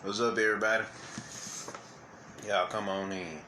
What's up, everybody? Y'all come on in.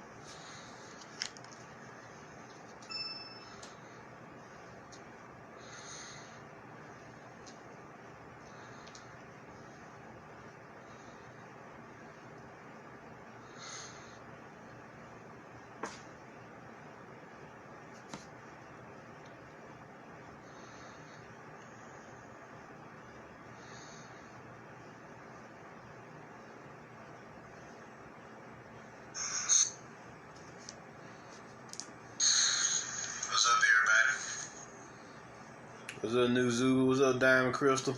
What's up, New Zoo? What's up, Diamond Crystal?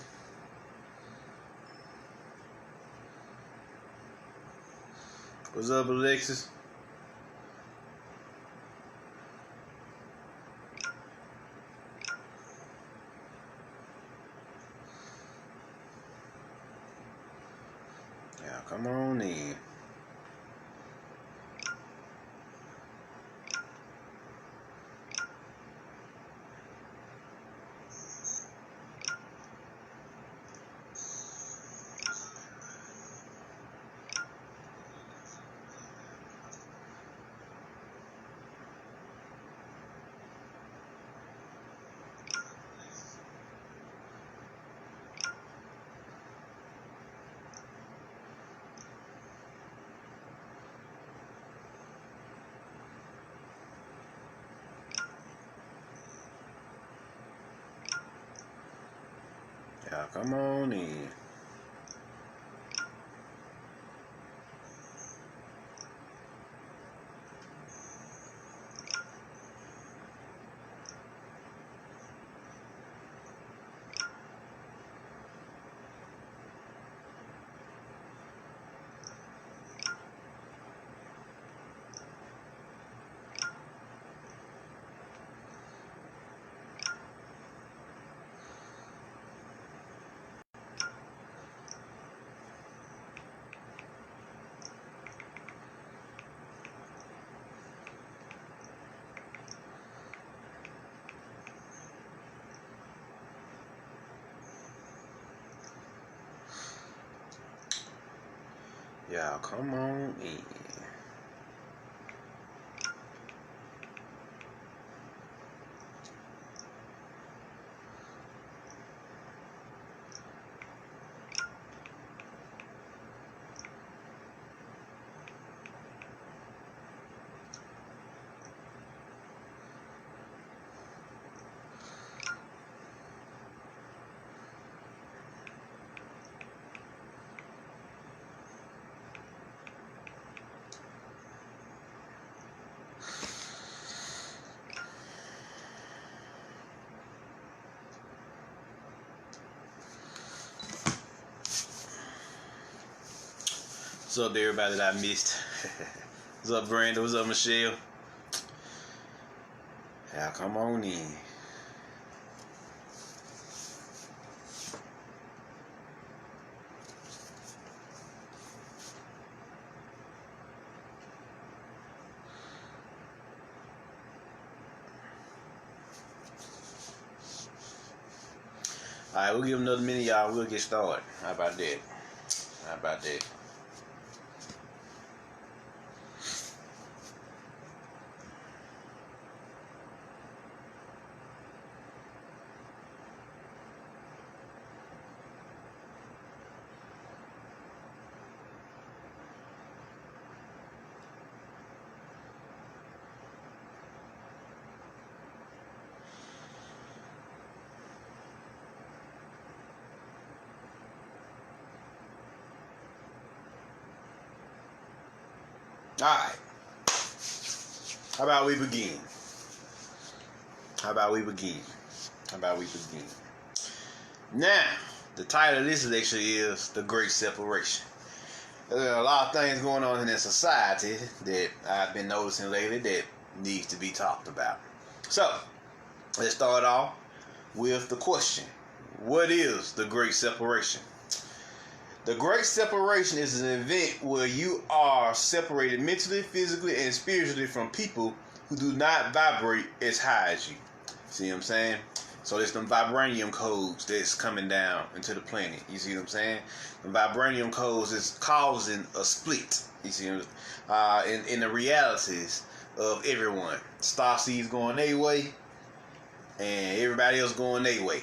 What's up, Alexis? Yeah, come on in. Yeah, come on in. Y'all come on in. What's up to everybody that I missed? What's up, Brandon? What's up, Michelle? Yeah, come on in. Alright, we'll give another minute, y'all. We'll get started. How about that? How about that? Alright. How about we begin? How about we begin? How about we begin? Now, the title of this lecture is The Great Separation. There are a lot of things going on in this society that I've been noticing lately that needs to be talked about. So, let's start off with the question. What is the Great Separation? The Great Separation is an event where you are separated mentally, physically, and spiritually from people who do not vibrate as high as you. See what I'm saying? So there's them vibranium codes that's coming down into the planet. You see what I'm saying? The vibranium codes is causing a split. You see, in the realities of everyone. Starseeds going their way, and everybody else going their way.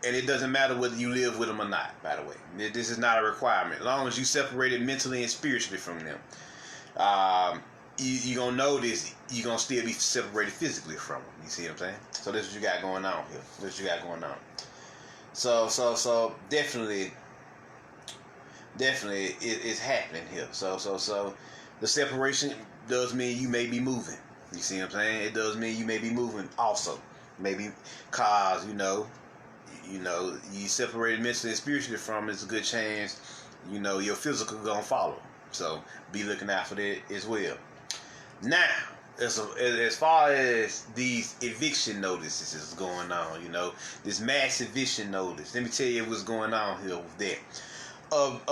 And it doesn't matter whether you live with them or not, by the way. This is not a requirement. As long as you separated mentally and spiritually from them, you're going to know this. You're going to still be separated physically from them. You see what I'm saying? So this is what you got going on here. This is what you got going on. So definitely it's happening here. So the separation does mean you may be moving. You see what I'm saying? It does mean you may be moving also. Maybe cause, you separated mentally and spiritually from, it's a good chance, your physical gonna follow. So be looking out for that as well. Now, as far as these eviction notices is going on, this mass eviction notice, let me tell you what's going on here with that.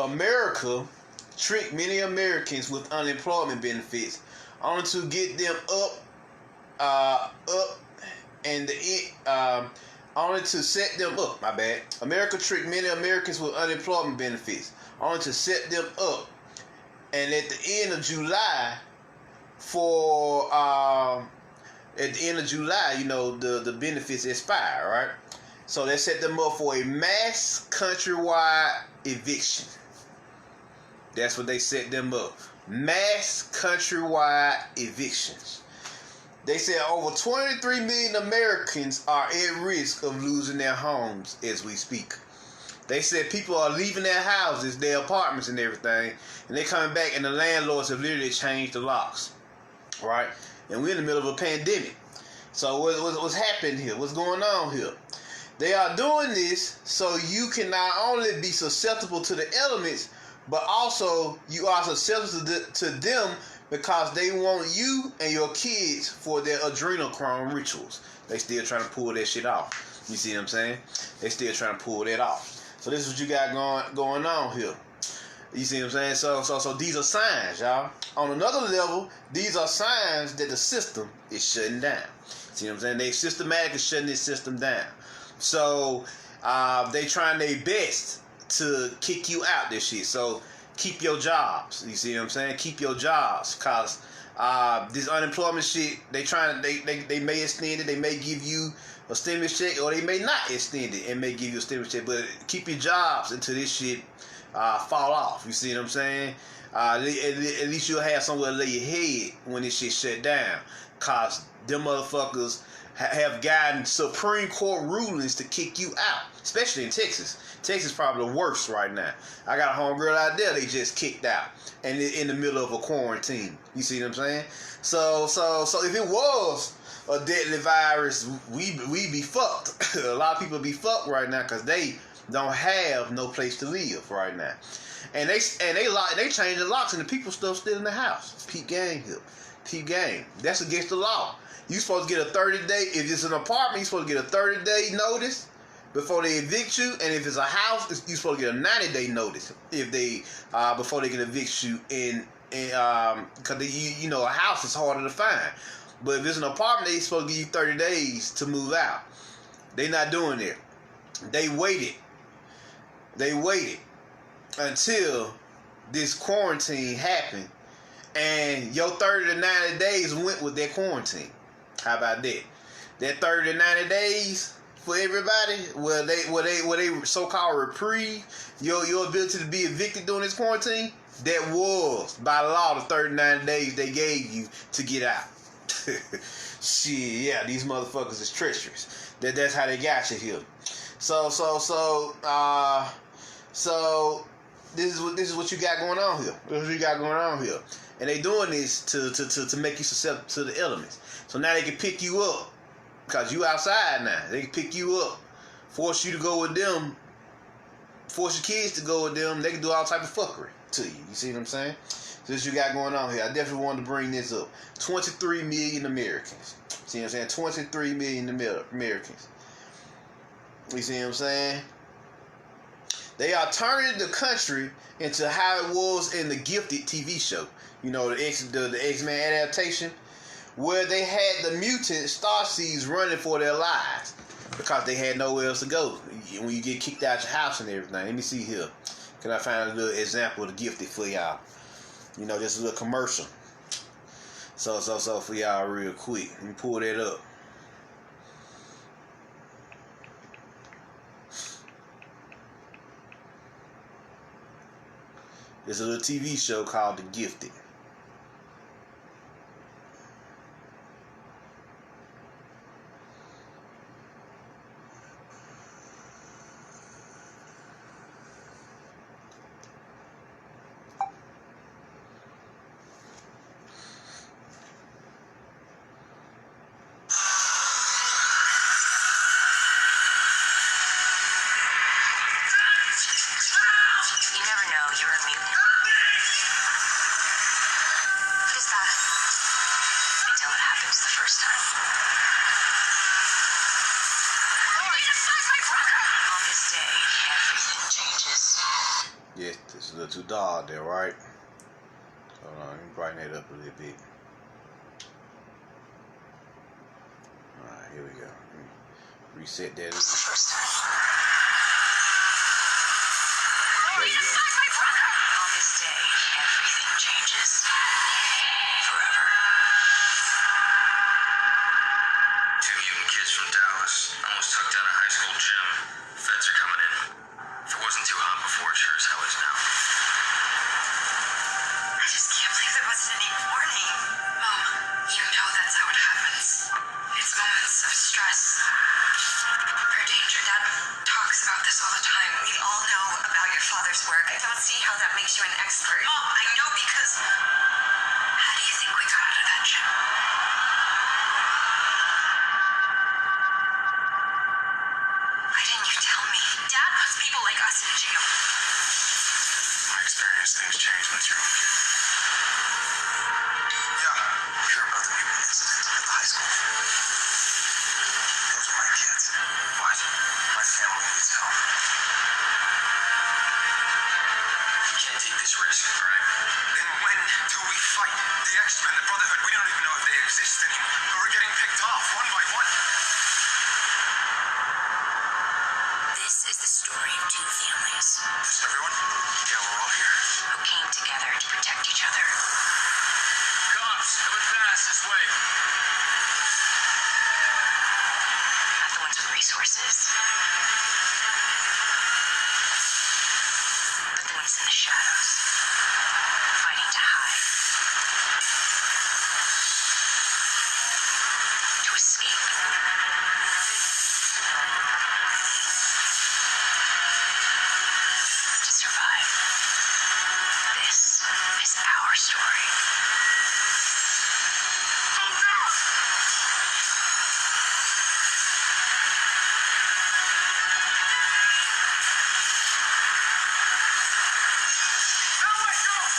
America tricked many Americans with unemployment benefits only to get them only to set them up. My bad. America tricked many Americans with unemployment benefits only to set them up, and at the end of July, the benefits expire, right? So they set them up for a mass countrywide eviction. That's what they set them up. Mass countrywide evictions. They said over 23 million Americans are at risk of losing their homes as we speak. They said people are leaving their houses, their apartments and everything, and they're coming back, and the landlords have literally changed the locks. Right? And we're in the middle of a pandemic. So what's happening here? What's going on here? They are doing this so you can not only be susceptible to the elements, but also you are susceptible to them, because they want you and your kids for their adrenochrome rituals. They still trying to pull that shit off. You see what I'm saying? They still trying to pull that off. So this is what you got going on here. You see what I'm saying? So these are signs, y'all. On another level, these are signs that the system is shutting down. See what I'm saying? They systematically shutting this system down. So they trying their best to kick you out this shit. So keep your jobs. You see what I'm saying? Keep your jobs, cause this unemployment shit, they may extend it. They may give you a stimulus check, or they may not extend it and may give you a stimulus check. But keep your jobs until this shit fall off. You see what I'm saying? At least you'll have somewhere to lay your head when this shit shut down, cause them motherfuckers have gotten Supreme Court rulings to kick you out, especially in Texas. Texas is probably the worst right now. I got a homegirl out there they just kicked out, and in the middle of a quarantine. You see what I'm saying? So if it was a deadly virus, we be fucked. A lot of people be fucked right now because they don't have no place to live right now, and they changing locks, and the people still in the house. Peep game here. Peep game. That's against the law. You supposed to get a 30-day. If it's an apartment, you supposed to get a 30-day notice before they evict you, and if it's a house, you supposed to get a 90-day notice if they before they can evict you. Because a house is harder to find, but if it's an apartment, they supposed to give you 30 days to move out. They not doing it. They waited until this quarantine happened, and your 30 to 90 days went with that quarantine. How about that? That 30 to 90 days for everybody, where they so-called reprieve your ability to be evicted during this quarantine, that was by law the 30 to 90 days they gave you to get out. Shit, yeah, these motherfuckers is treacherous. That's how they got you here. So this is what you got going on here. This is what you got going on here. And they doing this to make you susceptible to the elements. So now they can pick you up, because you outside now. They can pick you up, force you to go with them, force your kids to go with them. They can do all type of fuckery to you. You see what I'm saying? So this you got going on here. I definitely wanted to bring this up. 23 million Americans. See what I'm saying? 23 million Americans. You see what I'm saying? They are turning the country into how it was in the Gifted TV show. The X-Men adaptation, where they had the mutant starseeds running for their lives. because they had nowhere else to go when you get kicked out your house and everything. Let me see here. Can I find a little example of the Gifted for y'all? You know, just a little commercial. So for y'all real quick. Let me pull that up. There's a little TV show called The Gifted. Yes, it's a little too dark there, right? Hold on, let me brighten that up a little bit. Alright, here we go. Let me reset that. There you go. On this day, everything changes. Forever. Two mutant kids from Dallas almost took down a high school gym. Feds are coming in. If it wasn't too hot before, it sure as hell is now. I just can't believe there wasn't any warning. Mom, you know that's how it happens. It's moments of stress. Or danger. Dad talks about this all the time. We all know about your father's work. I don't see how that makes you an expert. Mom, I know because... How do you think we got out of that gym? Why didn't you tell me? Dad puts people like us in jail. My experience, things change once you're a kid. Yeah, we hear about the mutant incident at the high school. Those are my kids. What? My family needs help. You can't take this risk, right? Then when do we fight? The X-Men, the Brotherhood, we don't even know if they exist anymore. But we're getting picked off one by one. This is the story of two families. Is everyone? Yeah, we're all here. Who came together to protect each other. Cops, coming fast this way. Not the ones with resources. But the ones in the shadows. Fighting to hide. To escape. To survive. This is our story. Oh no! Oh my God!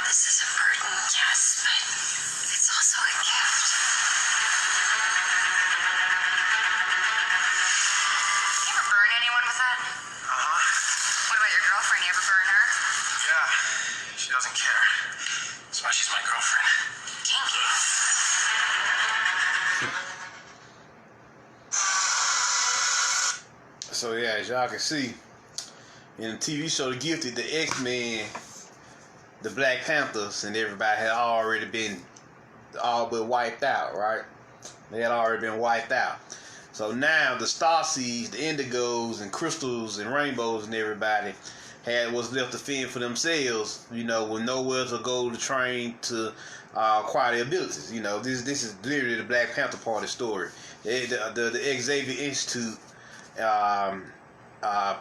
This is a burden, yes, but it's also a gift. You ever burn anyone with that? What about your girlfriend? You ever burn her? Yeah, she doesn't care. That's why she's my girlfriend. Kinky. So yeah, as y'all can see, in the TV show The Gifted, the X-Men, the Black Panthers, and everybody had already been all but wiped out, right? They had already been wiped out. So now the Starseeds, the Indigos, and Crystals, and Rainbows, and everybody was left to fend for themselves, you know, with nowhere to go to train to acquire their abilities. You know, this is literally the Black Panther Party story. The Xavier Institute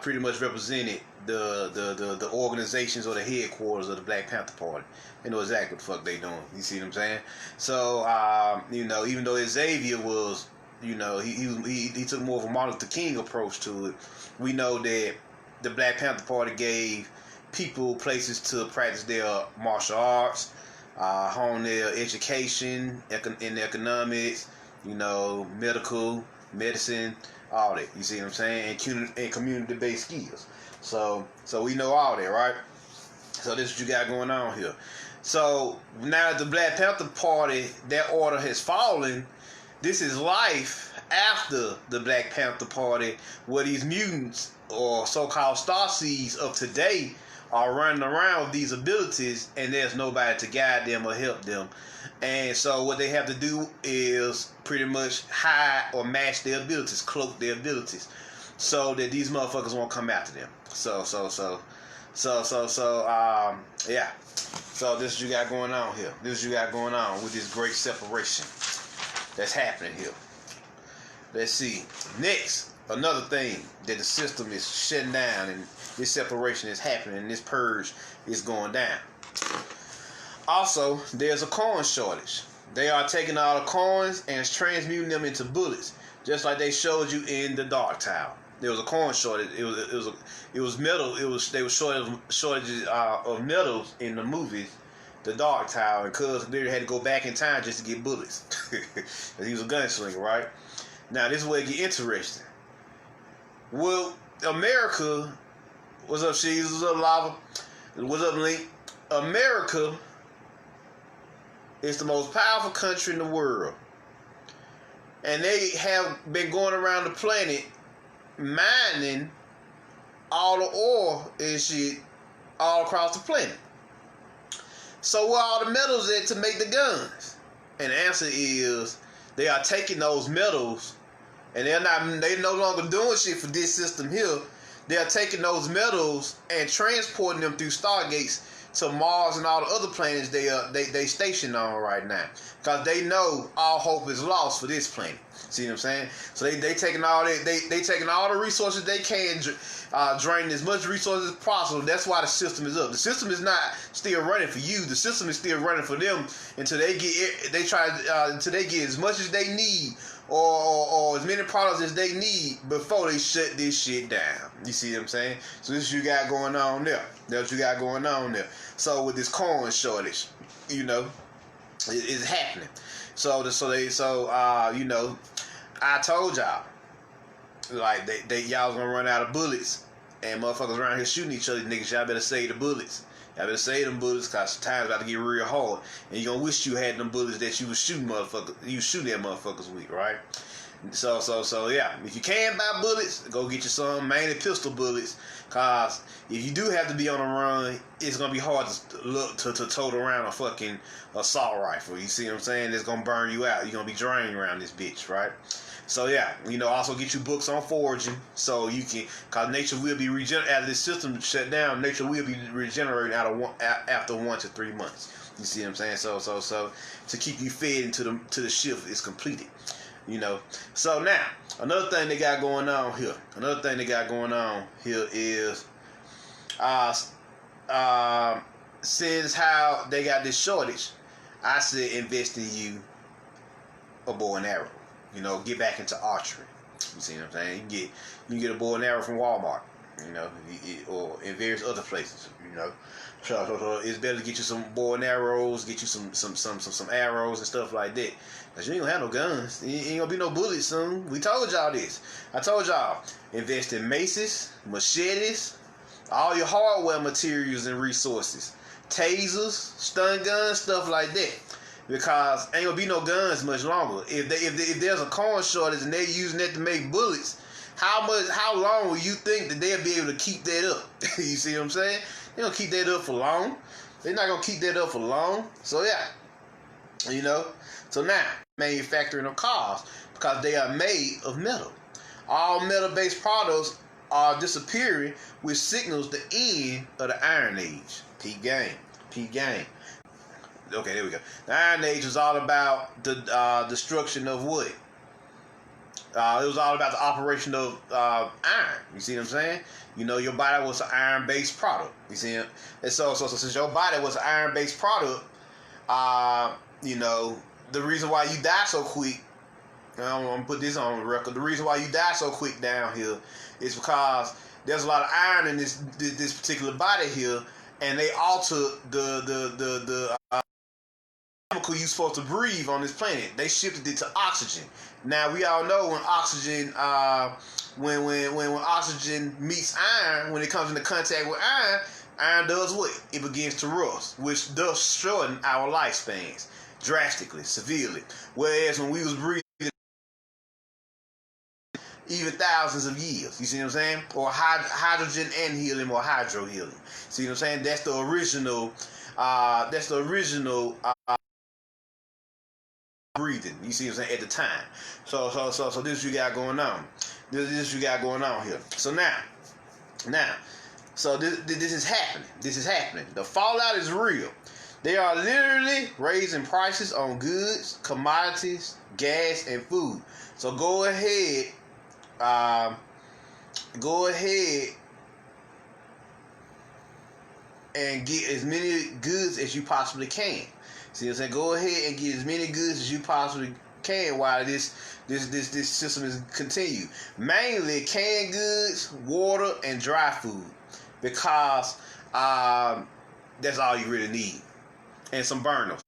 pretty much represented the organizations or the headquarters of the Black Panther Party. They know exactly what the fuck they doing. You see what I'm saying? So you know, even though Xavier was, you know, he took more of a Martin Luther King approach to it, we know that the Black Panther Party gave people places to practice their martial arts, hone their education in economics, you know, medicine, all that. You see what I'm saying? And community-based skills. So we know all that, right? So this is what you got going on here. So now that the Black Panther Party, that order has fallen, this is life after the Black Panther Party, where these mutants or so-called starseeds of today are running around with these abilities, and there's nobody to guide them or help them. And so what they have to do is pretty much hide or mask their abilities, cloak their abilities, so that these motherfuckers won't come after them. Yeah. So this is what you got going on here. This is what you got going on with this great separation that's happening here. Let's see. Next, another thing that the system is shutting down, and this separation is happening, and this purge is going down. Also, there's a coin shortage. They are taking all the coins and transmuting them into bullets, just like they showed you in the Dark Tower. There was a coin shortage. It was metal. They were shortages of metals in the movies, the Dark Tower, because they had to go back in time just to get bullets. He was a gunslinger, right? Now this is where it get interesting. Well, America, what's up, Sheez? What's up, Lava? What's up, Link? America is the most powerful country in the world, and they have been going around the planet mining all the oil and shit all across the planet. So where all the metals at to make the guns? And the answer is they are taking those metals, and they no longer doing shit for this system here. They are taking those metals and transporting them through stargates to Mars and all the other planets they stationed on right now, because they know all hope is lost for this planet. See what I'm saying? So they taking all that, they taking all the resources they can, drain as much resources as possible. That's why the system is up. The system is not still running for you. The system is still running for them until they get until they get as much as they need, or as many products as they need before they shut this shit down. You see what I'm saying? So this is what you got going on there. That's what you got going on there. So with this coin shortage, you know, it's happening. So you know, I told y'all, like y'all was gonna run out of bullets, and motherfuckers around here shooting each other. Niggas, y'all better save the bullets. Y'all better save them bullets, cause time's about to get real hard, and you gonna wish you had them bullets that you was shooting motherfuckers. You shooting at motherfuckers with, right? So yeah. If you can buy bullets, go get you some, mainly pistol bullets, cause if you do have to be on the run, it's gonna be hard to tote around a fucking assault rifle. You see what I'm saying? It's gonna burn you out. You're gonna be drained around this bitch, right? So yeah, you know, also get you books on foraging, so you can, cause nature will be after this system shut down. Nature will be regenerating after 1 to 3 months. You see what I'm saying? So to keep you fed until the shift is completed. You know. So now another thing they got going on here. Is since how they got this shortage, I said invest in you a bow and arrow. You know, get back into archery. You see what I'm saying? You can get a bow and arrow from Walmart. You know, or in various other places. You know, so it's better to get you some bow and arrows, get you some arrows and stuff like that. Cause you ain't gonna have no guns. Ain't gonna be no bullets soon. We told y'all this. I told y'all, invest in maces, machetes, all your hardware materials and resources, tasers, stun guns, stuff like that. Because ain't gonna be no guns much longer. If there's a coin shortage and they're using that to make bullets, how long will you think that they'll be able to keep that up? You see what I'm saying? They don't keep that up for long. They're not gonna keep that up for long. So yeah, you know. So now, manufacturing of cars, because they are made of metal. All metal-based products are disappearing, which signals the end of the Iron Age. Peak game. Okay, there we go. The Iron Age was all about the destruction of what? It was all about the operation of iron. You see what I'm saying? You know, your body was an iron-based product. You see it? And so since your body was an iron-based product, you know, the reason why you die so quick, I'm going to put this on the record, the reason why you die so quick down here is because there's a lot of iron in this particular body here, and they alter the chemical you're supposed to breathe on this planet. They shifted it to oxygen. Now we all know when oxygen, when oxygen meets iron, when it comes into contact with iron does what? It begins to rust, which does shorten our lifespans drastically, severely. Whereas when we was breathing even thousands of years, you see what I'm saying? Or hydrogen and helium, or hydro helium. See what I'm saying? That's the original. Breathing. You see what I'm saying? At the time. So this you got going on. This you got going on here. So now, so this is happening. This is happening. The fallout is real. They are literally raising prices on goods, commodities, gas, and food. So go ahead and get as many goods as you possibly can. See what I'm saying? Go ahead and get as many goods as you possibly can while this system is continued. Mainly canned goods, water, and dry food, because that's all you really need, and some burners,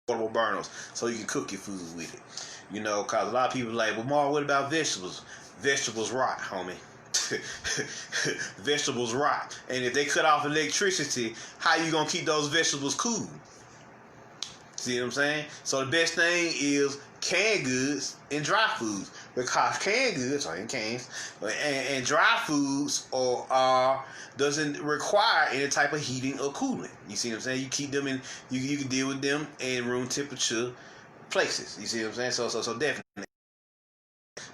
portable burners, so you can cook your food with it. You know, because a lot of people are like, well, Mark, what about vegetables? Vegetables rot, homie. Vegetables rot. And if they cut off electricity, how you going to keep those vegetables cool? See what I'm saying? So the best thing is canned goods and dry foods. Because canned goods, or in cans, and dry foods doesn't require any type of heating or cooling. You see what I'm saying? You keep them in, you can deal with them in room temperature places. You see what I'm saying? So definitely.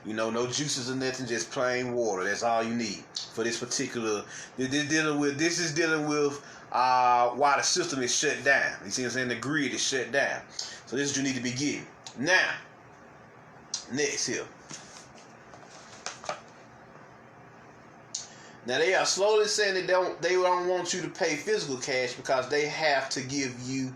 You know, no juices or nothing, just plain water. That's all you need for this particular. This is dealing with why the system is shut down. You see what I'm saying? The grid is shut down. So this is what you need to be getting. Now, next here. Now they are slowly saying they don't want you to pay physical cash, because they have to give you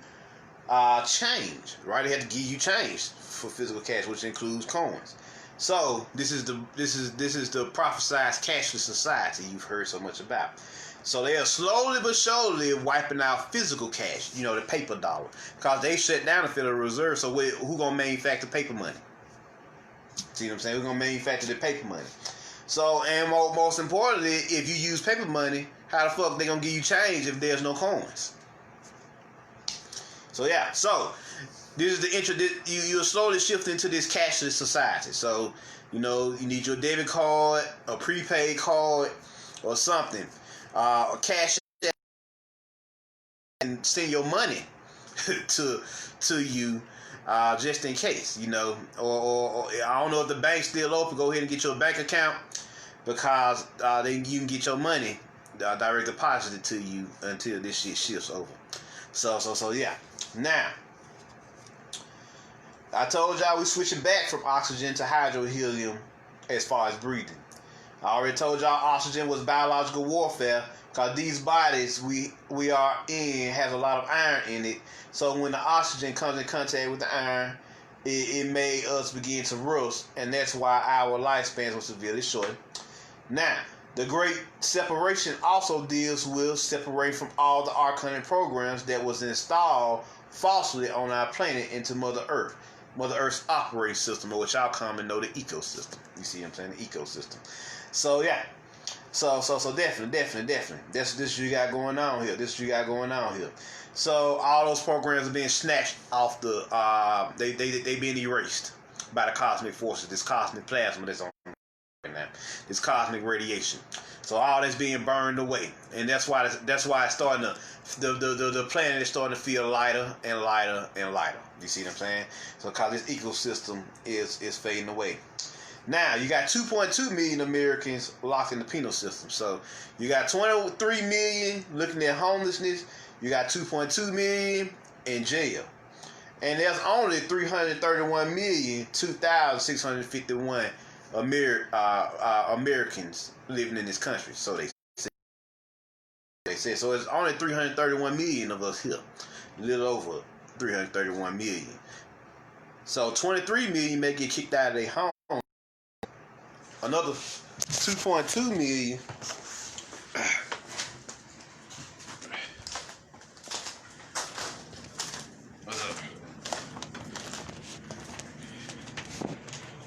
change, right? They have to give you change for physical cash, which includes coins. So this is the prophesized cashless society you've heard so much about. So they are slowly but surely wiping out physical cash, you know, the paper dollar, because they shut down the Federal Reserve. So who gonna manufacture paper money? See what I'm saying? Who's gonna manufacture the paper money? So, and most importantly, if you use paper money, how the fuck they gonna give you change if there's no coins? So yeah, so this is you're slowly shifting to this cashless society. So, you know, you need your debit card, a prepaid card, or something, or cash, and send your money to you, just in case, you know. Or I don't know if the bank's still open. Go ahead and get your bank account, because then you can get your money direct deposited to you until this shit shifts over. So yeah. Now, I told y'all we switching back from oxygen to hydrohelium as far as breathing. I already told y'all oxygen was biological warfare, because these bodies we are in has a lot of iron in it. So when the oxygen comes in contact with the iron, it made us begin to rust, and that's why our lifespans were severely shortened. Now, the Great Separation also deals with separating from all the archonic programs that was installed falsely on our planet into Mother Earth. Mother Earth's operating system, or what y'all commonly know, the ecosystem. You see what I'm saying? The ecosystem. So yeah. So definitely. This you got going on here. So all those programs are being snatched off the they being erased by the cosmic forces, this cosmic plasma that's on now, this cosmic radiation. So all that's being burned away, and that's why it's starting to the planet is starting to feel lighter and lighter and lighter. You see what I'm saying? So because this ecosystem is fading away. Now you got 2.2 million Americans locked in the penal system. So you got 23 million looking at homelessness. You got 2.2 million in jail, And there's only 331,002,651 Americans living in this country. So they said. So it's only 331 million of us here. A little over 331 million. So 23 million may get kicked out of their home. Another 2.2 million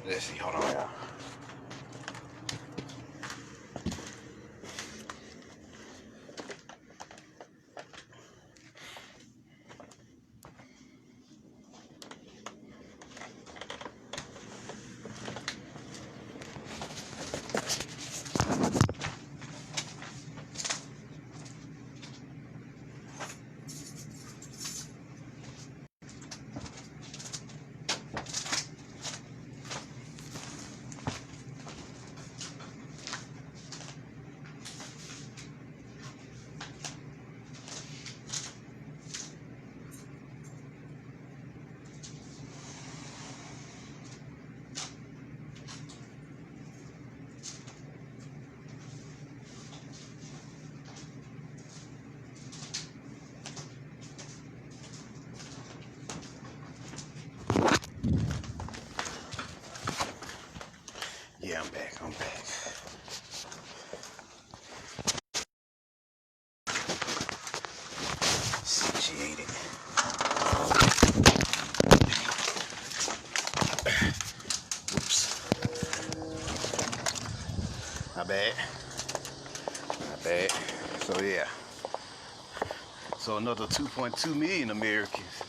let's see, hold on, y'all. Yeah, I'm back. She ate it. Whoops. My bad. So yeah. So another 2.2 million Americans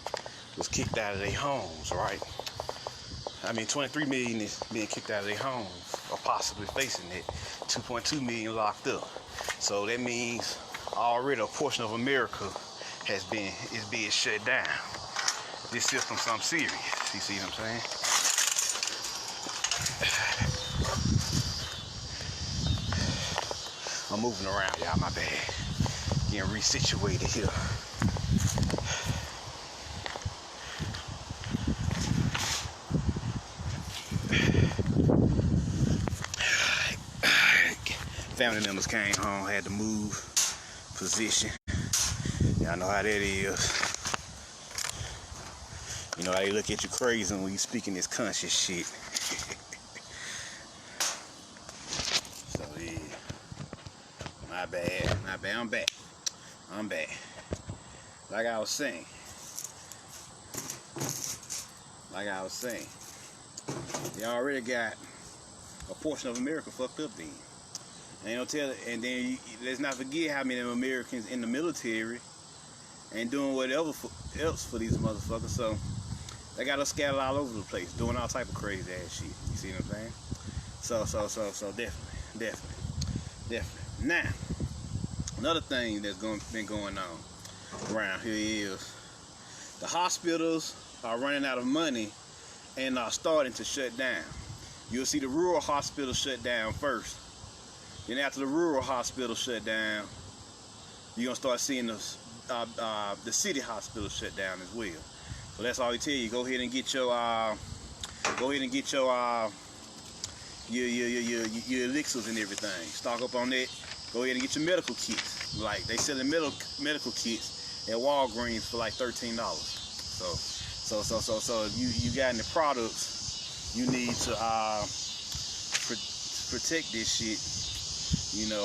was kicked out of their homes, right? I mean, 23 million is being kicked out of their homes, or possibly facing it. 2.2 million locked up. So that means already a portion of America is being shut down. This system's something serious. You see what I'm saying? I'm moving around, y'all. My bad. Getting resituated here. Family members came home, had to move position. Y'all know how that is. You know how they look at you crazy when you speaking this conscious shit. So yeah, my bad. I'm back. Like I was saying, they already got a portion of America fucked up then. And then let's not forget how many Americans in the military and doing whatever else for these motherfuckers. So they got us scattered all over the place, doing all type of crazy ass shit. You see what I'm saying? So definitely. Now, another thing that's been going on around here is the hospitals are running out of money and are starting to shut down. You'll see the rural hospitals shut down first. Then after the rural hospital shut down, you're gonna start seeing the city hospital shut down as well. So that's all we tell you. Go ahead and get your your elixirs and everything. Stock up on that. Go ahead and get your medical kits. Like they selling medical kits at Walgreens for like $13. So if you got any products you need to protect this shit. You know,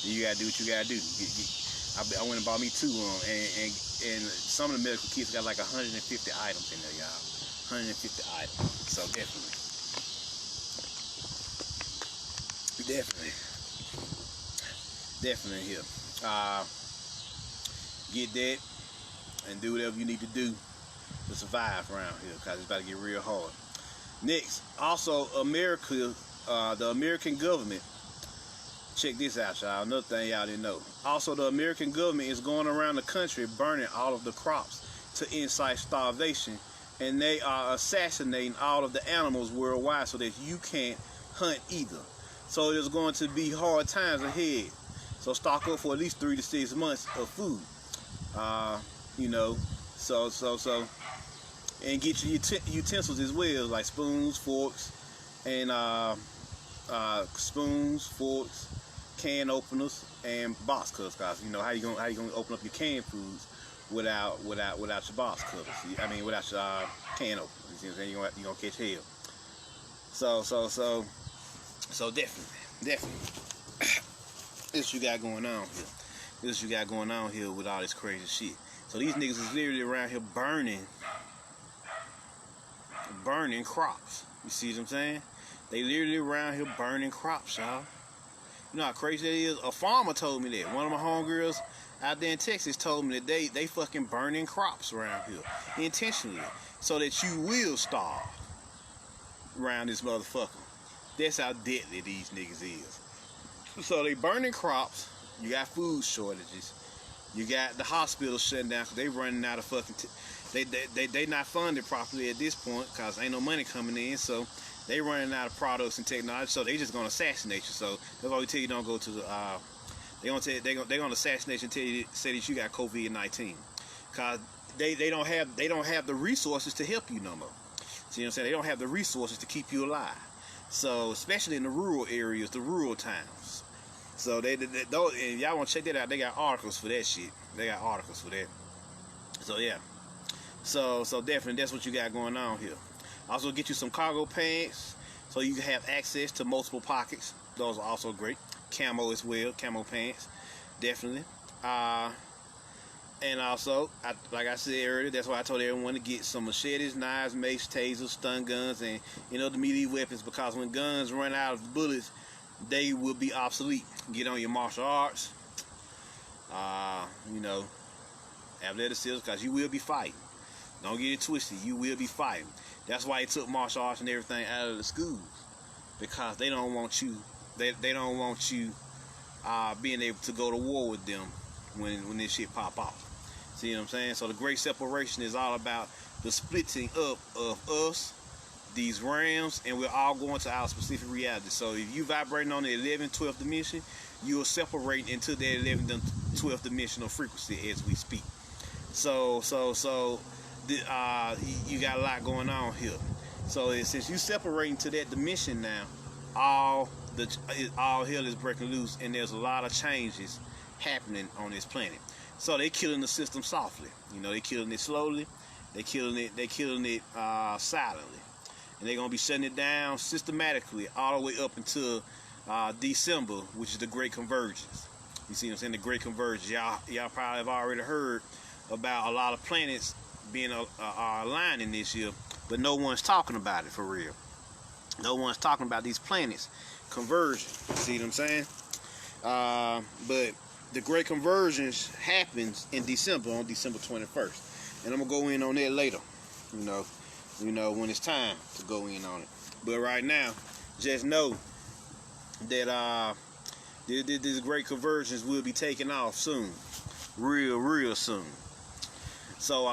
you gotta do what you gotta do. I went and bought me 2 of them, and some of the medical kits got like 150 items in there, y'all. 150 items. So definitely here. Get that and do whatever you need to do to survive around here, cause it's about to get real hard. Next, also America, the American government. Check this out, y'all. Another thing y'all didn't know. Also, the American government is going around the country burning all of the crops to incite starvation, and they are assassinating all of the animals worldwide so that you can't hunt either. So there's going to be hard times ahead. So stock up for at least 3 to 6 months of food. You know, And get your utensils as well, like spoons, forks, and spoons, forks, can openers, and box cutters. Cause you know how you gonna open up your canned foods without your box cutters. I mean, without your can openers. You see what I'm saying? You're gonna catch hell. So definitely. This you got going on here. This you got going on here with all this crazy shit. So these niggas is literally around here burning crops. You see what I'm saying? They literally around here burning crops, y'all. You know how crazy that is? A farmer told me that. One of my homegirls out there in Texas told me that they fucking burning crops around here intentionally so that you will starve around this motherfucker. That's how deadly these niggas is. So they burning crops. You got food shortages. You got the hospital shutting down because they running out of fucking. They not funded properly at this point because ain't no money coming in. So they running out of products and technology. So they just gonna assassinate you. So that's why we tell you don't go to the. They gonna assassinate you and say that you got COVID-19 because they don't have the resources to help you no more. See what I'm saying? They don't have the resources to keep you alive. So especially in the rural areas, the rural towns. So and y'all want to check that out. They got articles for that shit. They got articles for that. So yeah. So definitely that's what you got going on here. Also get you some cargo pants so you can have access to multiple pockets. Those are also great. Camo as well. Camo pants. Definitely. And also, like I said earlier, that's why I told everyone to get some machetes, knives, mace, tasers, stun guns, and other melee weapons, because when guns run out of bullets, they will be obsolete. Get on your martial arts. Athleticism, because you will be fighting. Don't get it twisted. You will be fighting. That's why they took martial arts and everything out of the schools, because they don't want you. They don't want you being able to go to war with them when this shit pop off. See what I'm saying? So the great separation is all about the splitting up of us, these realms, and we're all going to our specific reality. So if you vibrating on the 11th, 12th dimension, you will separate into that 11th, 12th dimensional frequency as we speak. So you got a lot going on here. So since you separating to that dimension now, all hell is breaking loose, and there's a lot of changes happening on this planet. So they killing the system softly. You know, they killing it slowly. They killing it silently. And they're gonna be shutting it down systematically all the way up until December, which is the Great Convergence. You see what I'm saying? The Great Convergence. Y'all probably have already heard about a lot of planets being aligning this year, but no one's talking about it for real. No one's talking about these planets converging. See what I'm saying? But the Great Convergence happens in December, on December 21st. And I'm going to go in on that later, you know, when it's time to go in on it. But right now, just know that this Great Convergence will be taking off soon. Real soon. So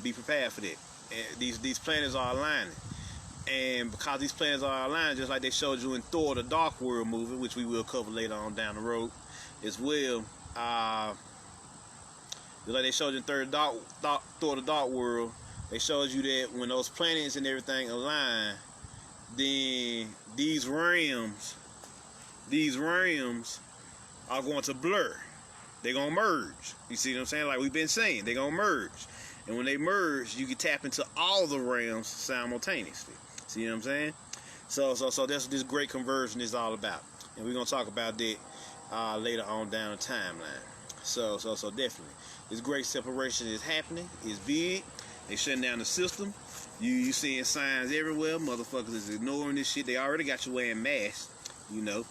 be prepared for that. And these planets are aligning. And because these planets are aligned, just like they showed you in Thor: The Dark World movie, which we will cover later on down the road as well, just like they showed you in Thor: The Dark World, they showed you that when those planets and everything align, then these realms are going to blur. They're going to merge. You see what I'm saying? Like we've been saying, they're going to merge. And when they merge, you can tap into all the realms simultaneously. See what I'm saying? So that's what this Great Conversion is all about. And we're going to talk about that later on down the timeline. So definitely. This great separation is happening. It's big. They shutting down the system. You seeing signs everywhere. Motherfuckers is ignoring this shit. They already got you wearing masks. You know.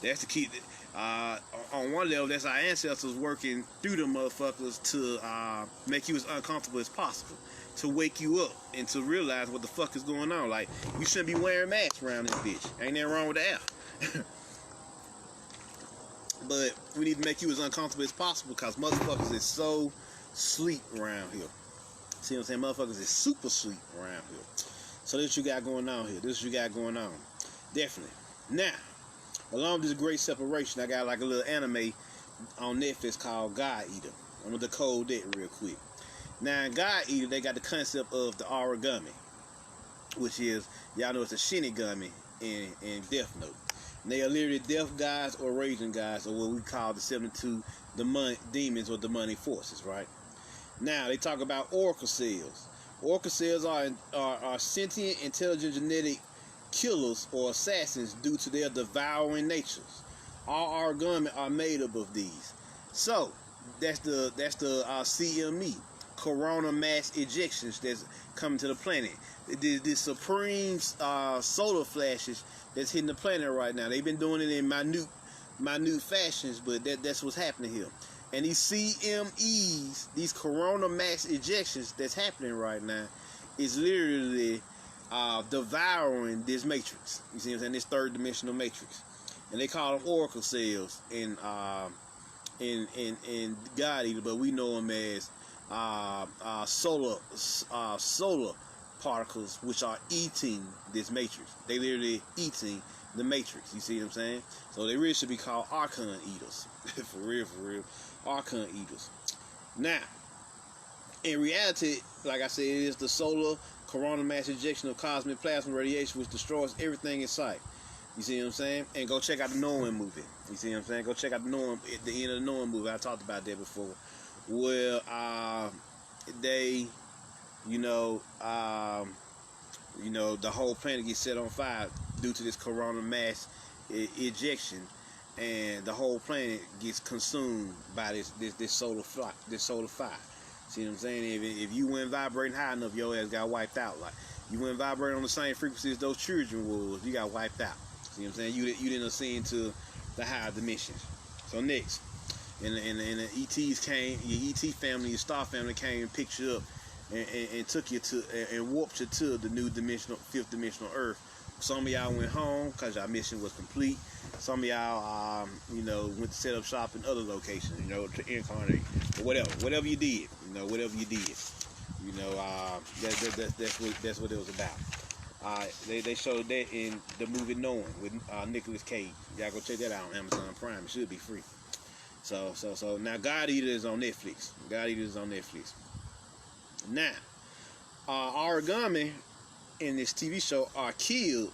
That's the key. On one level, that's our ancestors working through the motherfuckers to make you as uncomfortable as possible, to wake you up and to realize what the fuck is going on. Like, you shouldn't be wearing masks around this bitch. Ain't nothing wrong with the app. But we need to make you as uncomfortable as possible, because motherfuckers is so sleep around here. See what I'm saying? Motherfuckers is super sleep around here. So this you got going on here. This you got going on. Definitely. Now, along with this great separation, I got like a little anime on Netflix called God Eater. I'm gonna decode that real quick. Now in God Eater, they got the concept of the origami, which is, y'all know it's a shinigami in Death Note. And they are literally death gods or raging gods, or what we call the 72 demons or demonic forces, right? Now they talk about oracle cells. Oracle cells are sentient, intelligent, genetic killers or assassins due to their devouring natures. All origami are made up of these. So that's the CME, corona mass ejections that's coming to the planet. The supreme solar flashes that's hitting the planet right now. They've been doing it in minute fashions, but that's what's happening here. And these CMEs, these corona mass ejections that's happening right now, is literally devouring this matrix. You see what I'm saying? This third dimensional matrix. And they call them oracle cells in God Eater, but we know them as solar particles, which are eating this matrix. They literally eating the matrix. You see what I'm saying? So they really should be called archon eaters. For real. Archon eaters. Now, in reality, like I said, it is the solar corona mass ejection of cosmic plasma radiation, which destroys everything in sight. You see what I'm saying? And go check out the Knowing movie. You see what I'm saying? Go check out the end of the Knowing movie. I talked about that before. Where they, the whole planet gets set on fire due to this corona mass ejection, and the whole planet gets consumed by this solar fire. See what I'm saying? If you went vibrating high enough, your ass got wiped out. Like you went vibrating on the same frequency as those children was, you got wiped out. See what I'm saying? You didn't ascend to the higher dimensions. So next, and the ETs came, your ET family, your star family came and picked you up and took you to and warped you to the new fifth dimensional Earth. Some of y'all went home because your mission was complete. Some of y'all, went to set up shop in other locations, to incarnate or whatever you did, whatever you did, that's what it was about. They showed that in the movie Knowing with Nicolas Cage. Y'all go check that out on Amazon Prime. It should be free. So now God Eater is on Netflix. Now, origami in this TV show are killed,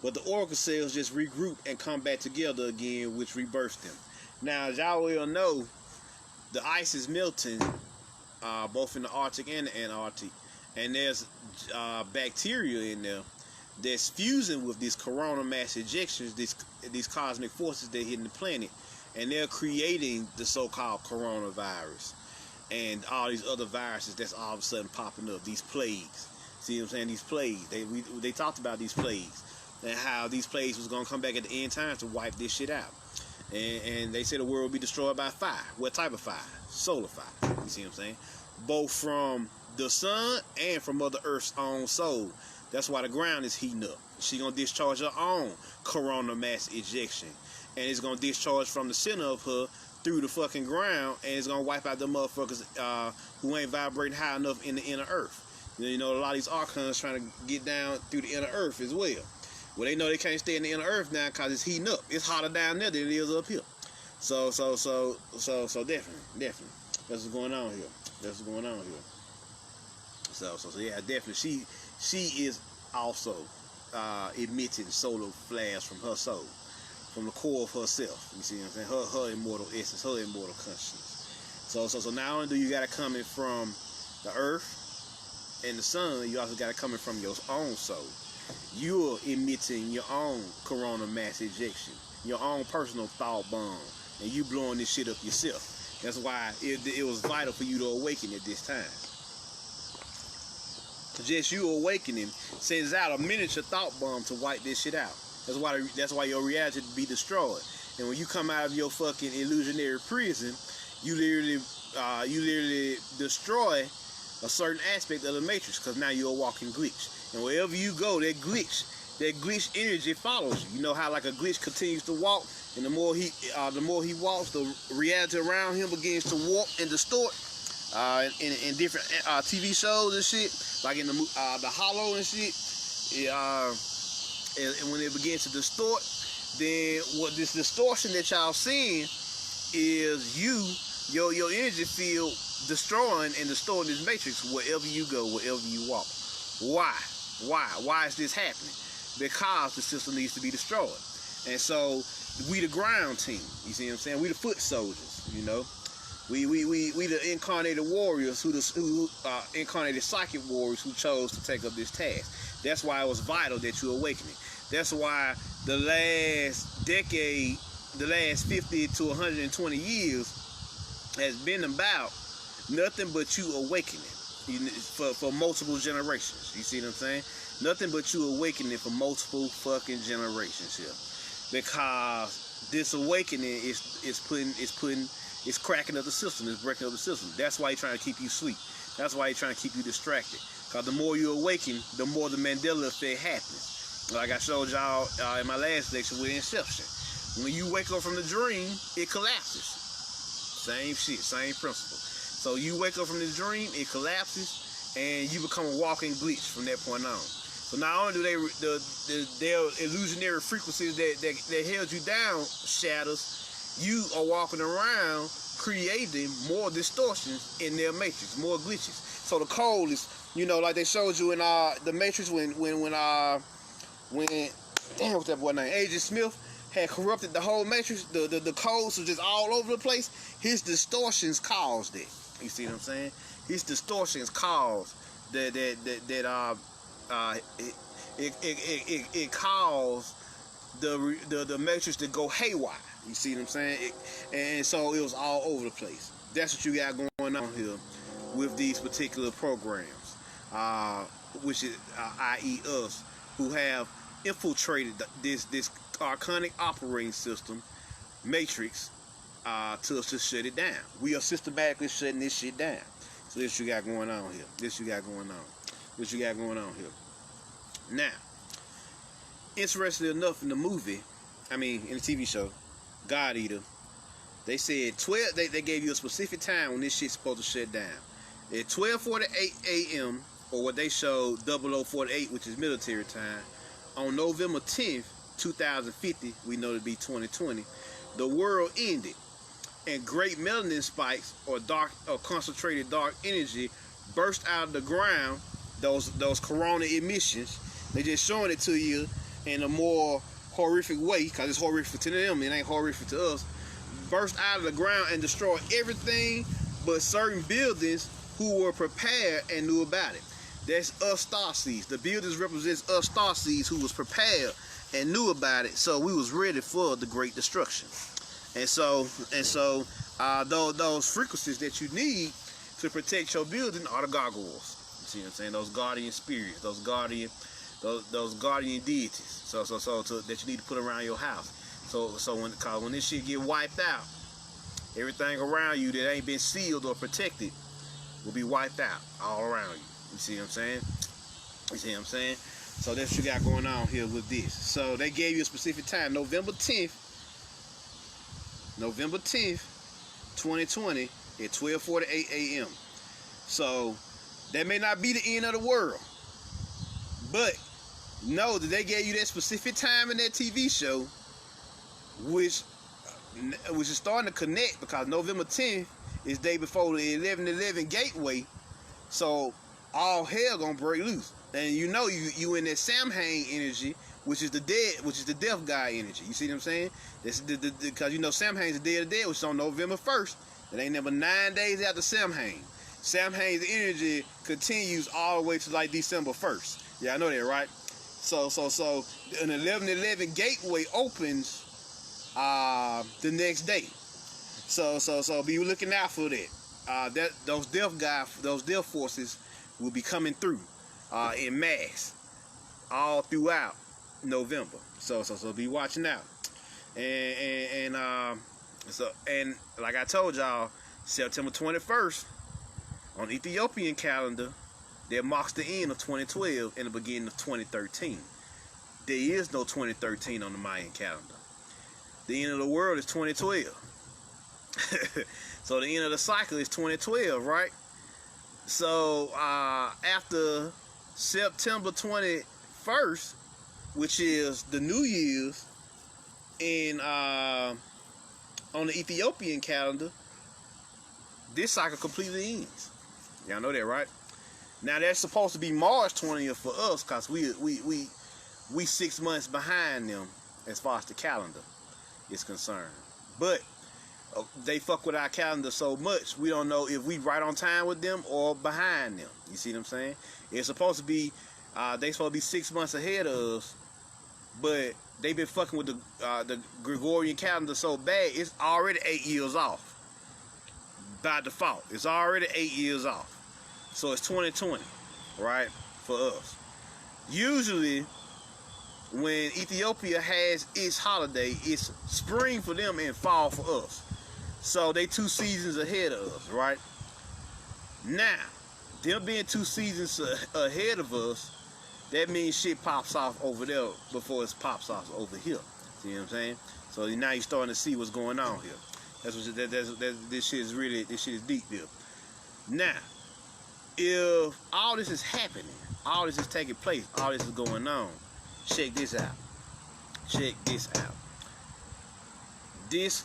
but the oracle cells just regroup and come back together again, which rebirths them. Now, as y'all well know, the ice is melting, both in the Arctic and the Antarctic, and there's bacteria in there that's fusing with these corona mass ejections, these cosmic forces that hitting the planet, and they're creating the so-called coronavirus and all these other viruses that's all of a sudden popping up, these plagues. See what I'm saying? These plagues. They talked about these plagues and how these plagues was going to come back at the end times to wipe this shit out. And they said the world will be destroyed by fire. What type of fire? Solar fire. You see what I'm saying? Both from the sun and from Mother Earth's own soul. That's why the ground is heating up. She's going to discharge her own corona mass ejection. And it's going to discharge from the center of her through the fucking ground, and it's going to wipe out the motherfuckers who ain't vibrating high enough in the inner earth. A lot of these archons trying to get down through the inner earth as well. Well, they know they can't stay in the inner earth now because it's heating up. It's hotter down there than it is up here. So definitely. That's what's going on here. So yeah, definitely. She is also emitting solar flares from her soul, from the core of herself. You see what I'm saying? Her immortal essence, her immortal consciousness. So not only do you got it coming from the earth and the sun, you also got it coming from your own soul. You're emitting your own corona mass ejection, your own personal thought bomb, and you blowing this shit up yourself. That's why it was vital for you to awaken at this time. Just you awakening sends out a miniature thought bomb to wipe this shit out. That's why your reality be destroyed. And when you come out of your fucking illusionary prison, you literally destroy a certain aspect of the matrix, because now you're a walking glitch. And wherever you go, that glitch energy follows you. You know how like a glitch continues to walk, and the more he walks, the reality around him begins to warp and distort. In different TV shows and shit, like in the Hollow and shit, and when it begins to distort, then what this distortion that y'all seeing is your energy field destroying and distorting this matrix wherever you go, wherever you walk. Why? Why is this happening? Because the system needs to be destroyed. And so we the ground team. You see what I'm saying? We the foot soldiers. You know, we the incarnated warriors who incarnated psychic warriors who chose to take up this task. That's why it was vital that you're awakening. That's why the last decade, the last 50 to 120 years has been about nothing but you awakening for multiple generations. You see what I'm saying? Nothing but you awakening for multiple fucking generations here. Because this awakening is cracking up the system, it's breaking up the system. That's why he's trying to keep you asleep. That's why he's trying to keep you distracted. Because the more you awaken, the more the Mandela effect happens. Like I showed y'all in my last lecture with Inception. When you wake up from the dream, it collapses. Same shit, same principle. So you wake up from the dream, it collapses, and you become a walking glitch from that point on. So not only do their illusionary frequencies that held you down shatters, you are walking around creating more distortions in their matrix, more glitches. So the code is, you know, like they showed you in the matrix when damn, what's that boy name? Agent Smith had corrupted the whole matrix. The codes were just all over the place. His distortions caused it. You see what I'm saying? His distortions caused it caused the matrix to go haywire. You see what I'm saying? And so it was all over the place. That's what you got going on here with these particular programs, which is i.e. us, who have infiltrated this archonic operating system matrix to shut it down. We are systematically shutting this shit down. So this you got going on here. This you got going on here. Now, interestingly enough, in the movie, in the TV show, God Eater, they said 12. They gave you a specific time when this shit's supposed to shut down. At 12:48 a.m. or what they showed 0048, which is military time, on November 10th, 2050, we know to be 2020, the world ended, and great melanin spikes or concentrated dark energy burst out of the ground. Those corona emissions, they just showing it to you in a more horrific way, because it's horrific to them, it ain't horrific to us. Burst out of the ground and destroy everything but certain buildings who were prepared and knew about it. That's us starseeds. The buildings represents us starseeds who was prepared and knew about it, so we was ready for the great destruction. And so those frequencies that you need to protect your building are the gargoyles. You see what I'm saying? Those guardian spirits, those guardian deities. So that you need to put around your house. So when this shit get wiped out, everything around you that ain't been sealed or protected will be wiped out all around you. You see what I'm saying? So that's what you got going on here with this. So they gave you a specific time, November 10th, 2020 at 12:48 a.m. So that may not be the end of the world, but know that they gave you that specific time in that TV show, which is starting to connect, because November 10th is day before the 11/11 gateway. So all hell gonna break loose, and you know you in that Samhain energy, which is the death guy energy. You see what I'm saying? This because you know Samhain's the Day of the Dead, which is on November 1st. It ain't never 9 days after Samhain. Samhain's energy continues all the way to like December 1st. Yeah, I know that, right? So an 11/11 gateway opens the next day. So be looking out for that. Those death forces will be coming through in mass all throughout November. So be watching out. And like I told y'all, September 21st on the Ethiopian calendar, that marks the end of 2012 and the beginning of 2013. There is no 2013 on the Mayan calendar. The end of the world is 2012. So the end of the cycle is 2012, right? So after September 21st, which is the New Year's, and on the Ethiopian calendar, this cycle completely ends. Y'all know that, right? Now that's supposed to be March 20th for us, cause we 6 months behind them as far as the calendar is concerned. But they fuck with our calendar so much, we don't know if we right on time with them or behind them. You see what I'm saying? It's supposed to be, they supposed to be 6 months ahead of us, but they've been fucking with the Gregorian calendar so bad, it's already 8 years off. By default, it's already 8 years off. So it's 2020, right, for us. Usually, when Ethiopia has its holiday, it's spring for them and fall for us. So they 2 seasons ahead of us, right? Now, them being 2 seasons ahead of us, that means shit pops off over there before it pops off over here. See what I'm saying? So now you're starting to see what's going on here. That's what this shit is really, this shit is deep here. Now, if all this is happening, all this is taking place, all this is going on, check this out. Check this out. This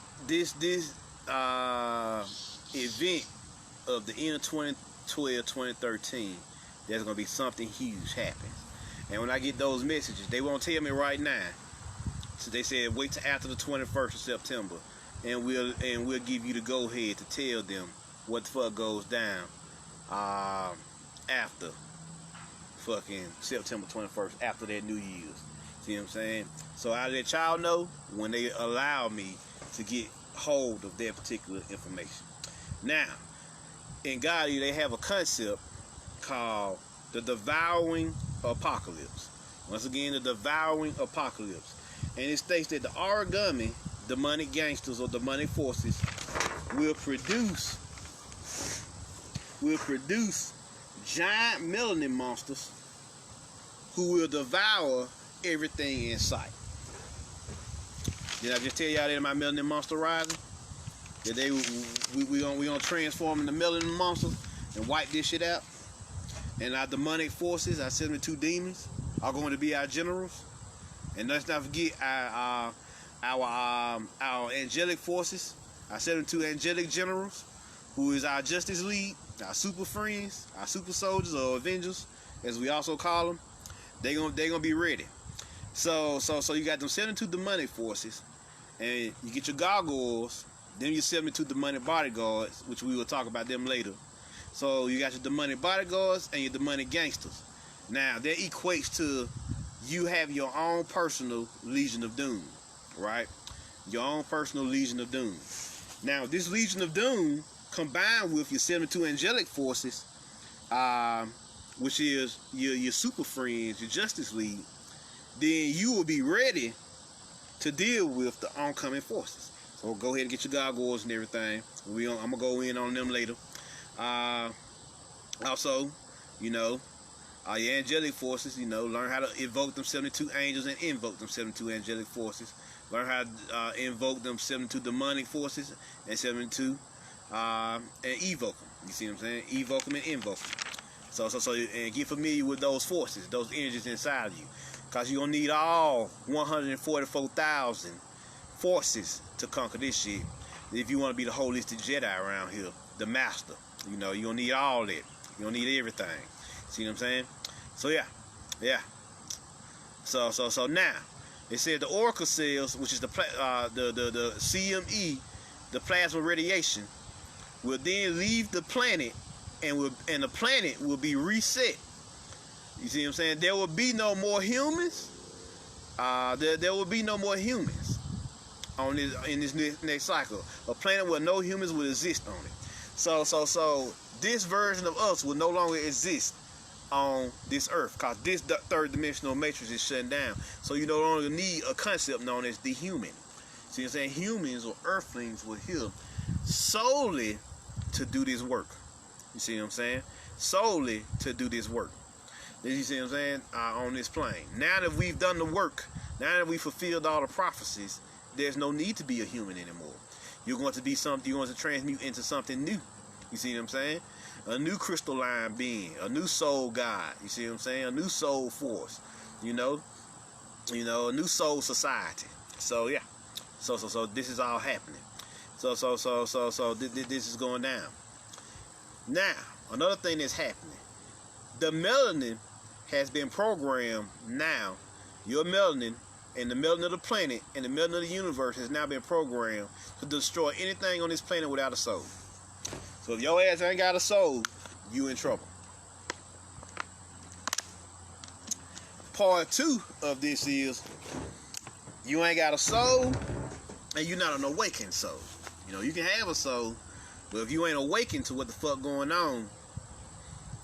event of the end of 2012, 2013, there's gonna be something huge happen. And when I get those messages, they won't tell me right now. So they said wait till after the 21st of September, and we'll give you the go ahead to tell them what the fuck goes down after fucking September 21st, after that New Year's. See what I'm saying? So I'll let y'all know when they allow me to get hold of that particular information. Now, in Gaudi, they have a concept called the Devouring Apocalypse. Once again, the Devouring Apocalypse. And it states that the origami, demonic gangsters or demonic forces, will produce giant melanin monsters who will devour everything in sight. Did I just tell y'all that my melanin monster rising? That we gonna transform into melanin monsters and wipe this shit out? And our demonic forces, our 72 demons, are going to be our generals. And let's not forget our angelic forces, our 72 angelic generals, who is our Justice League, our super friends, our super soldiers or Avengers, as we also call them. They gonna be ready. So you got them 72 demonic forces, and you get your gargoyles, then your 72 demonic bodyguards, which we will talk about them later. So you got your demonic bodyguards and your demonic gangsters. Now that equates to you have your own personal Legion of Doom, right? Your own personal Legion of Doom. Now this Legion of Doom combined with your 72 angelic forces, which is your super friends, your Justice League, then you will be ready to deal with the oncoming forces. So go ahead and get your gargoyles and everything. I'm gonna go in on them later. Also, your angelic forces, learn how to evoke them 72 angels and invoke them 72 angelic forces. Learn how to invoke them 72 demonic forces and 72 and evoke them. You see what I'm saying? Evoke them and invoke them. So and get familiar with those forces, those energies inside of you. Because you're going to need all 144,000 forces to conquer this shit. If you want to be the holistic Jedi around here, the master. You're going to need all that. You're going to need everything. See what I'm saying? So, yeah. So now, it said the oracle cells, which is the CME, the plasma radiation, will then leave the planet, and the planet will be reset. You see what I'm saying? There will be no more humans. There will be no more humans in this next cycle. A planet where no humans will exist on it. So this version of us will no longer exist on this earth, because this third dimensional matrix is shutting down. So you no longer need a concept known as the human. See what I'm saying? Humans or earthlings were here solely to do this work. You see what I'm saying? Solely to do this work. You see what I'm saying? On this plane. Now that we've done the work, now that we've fulfilled all the prophecies, there's no need to be a human anymore. You're going to be something, you're going to transmute into something new. You see what I'm saying? A new crystalline being, a new soul God. You see what I'm saying? A new soul force. A new soul society. So yeah. So this is all happening. So this is going down. Now, another thing that's happening, the melanin has been programmed now. Your melanin and the melanin of the planet and the melanin of the universe has now been programmed to destroy anything on this planet without a soul. So if your ass ain't got a soul, you in trouble. Part 2 of this is you ain't got a soul and you're not an awakened soul. You know, you can have a soul, but if you ain't awakened to what the fuck going on,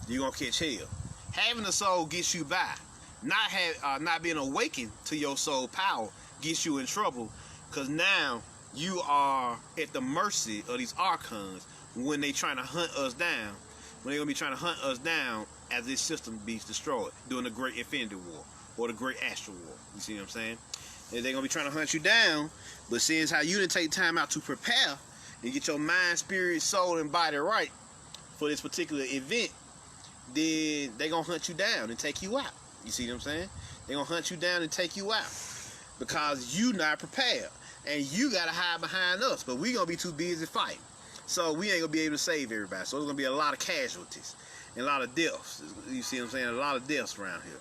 you're gonna catch hell. Having a soul gets you by. Not being awakened to your soul power gets you in trouble, because now you are at the mercy of these archons when they trying to hunt us down. When they're gonna be trying to hunt us down as this system be destroyed during the Great Infinity War or the Great Astral War. You see what I'm saying? And they're gonna be trying to hunt you down, but seeing how you didn't take time out to prepare and get your mind, spirit, soul, and body right for this particular event, then they're gonna hunt you down and take you out. You see what I'm saying? They're gonna hunt you down and take you out because you not prepared. And you gotta hide behind us, but we gonna be too busy fighting. So we ain't gonna be able to save everybody. So there's gonna be a lot of casualties and a lot of deaths. You see what I'm saying? A lot of deaths around here.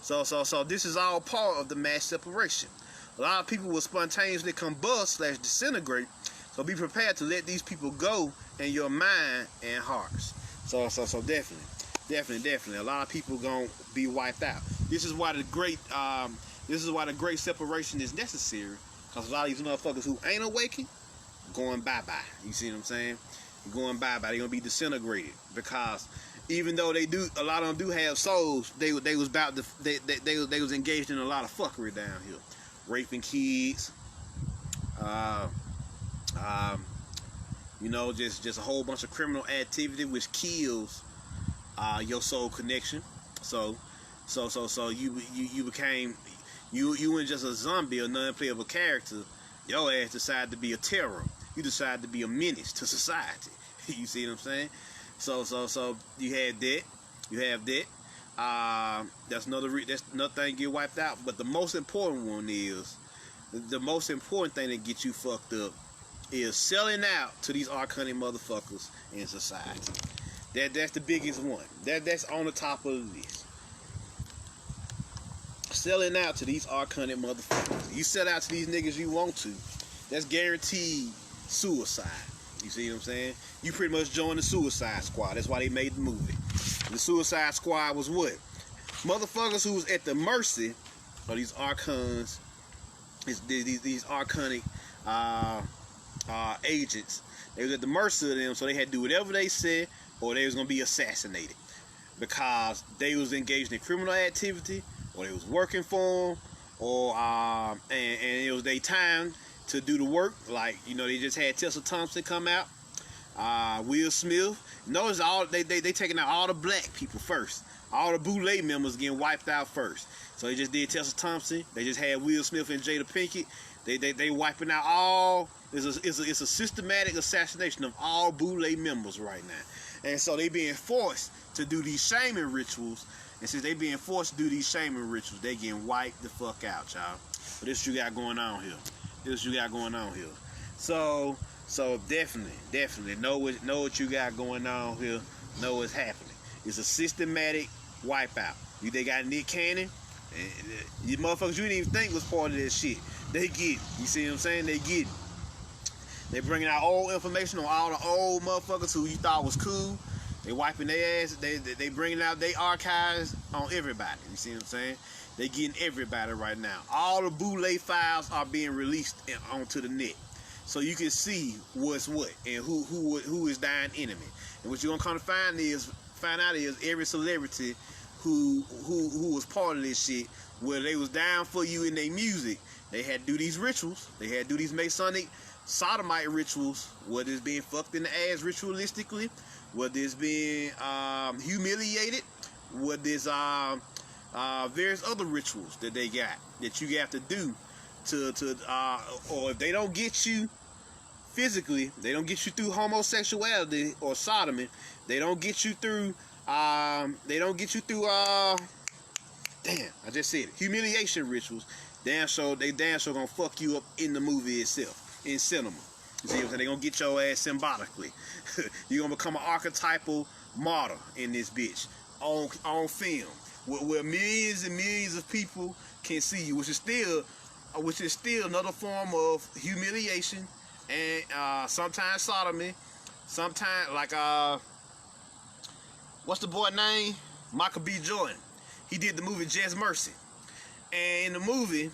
So this is all part of the mass separation. A lot of people will spontaneously combust / disintegrate. So be prepared to let these people go in your mind and hearts. So definitely, a lot of people gonna be wiped out. This is why the great separation is necessary. Cause a lot of these motherfuckers who ain't awakened, going bye-bye. You see what I'm saying? Going bye-bye. They're gonna be disintegrated because even though a lot of them do have souls, they was engaged in a lot of fuckery down here, raping kids, you know, just a whole bunch of criminal activity which kills your soul connection. So you became. You weren't just a zombie or non-playable character. Your ass decided to be a terror. You decided to be a menace to society. You see what I'm saying? So you had that. You have that. That's another thing get wiped out. But the most important one is the most important thing that gets you fucked up is selling out to these arcane motherfuckers in society. That's the biggest one. That's on the top of the list. Selling out to these arcane motherfuckers. You sell out to these niggas you want to, that's guaranteed suicide. You see what I'm saying? You pretty much joined the Suicide Squad. That's why they made the movie. The Suicide Squad was what? Motherfuckers who was at the mercy of these archons, these arcanic agents. They was at the mercy of them, so they had to do whatever they said or they was going to be assassinated because they was engaged in criminal activity, or they was working for them, or and it was their time to do the work. Like, you know, they just had Tessa Thompson come out, Will Smith. Notice they taking out all the black people first. All the Boulay members getting wiped out first. So they just did Tessa Thompson. They just had Will Smith and Jada Pinkett. They wiping out all. It's a systematic assassination of all Boulay members right now. And so they being forced to do these shaming rituals. And since they being forced to do these shaming rituals, they getting wiped the fuck out, y'all. But this you got going on here. So definitely know what you got going on here. Know what's happening. It's a systematic wipeout. They got Nick Cannon. And you motherfuckers you didn't even think was part of this shit. They get it. You see what I'm saying? They get it. They bringing out old information on all the old motherfuckers who you thought was cool. They wiping their ass. They bringing out their archives on everybody. You see what I'm saying? They getting everybody right now. All the Boulay files are being released onto the net, so you can see what's what and who is dying enemy. And what you're gonna come to find out is every celebrity who was part of this shit, where they was down for you in their music, they had to do these rituals. They had to do these Masonic sodomite rituals, whether it's being fucked in the ass ritualistically, whether it's being humiliated, whether it's various other rituals that they got that you have to do or if they don't get you physically, they don't get you through homosexuality or sodomy, they don't get you through damn, I just said it, humiliation rituals. They damn sure gonna fuck you up in the movie itself, in cinema. You see what I'm saying? They're gonna get your ass symbolically. You're gonna become an archetypal martyr in this bitch on film, where millions and millions of people can see you, which is still another form of humiliation and sometimes sodomy, sometimes like what's the boy name? Michael B. Jordan. He did the movie Just Mercy, and in the movie,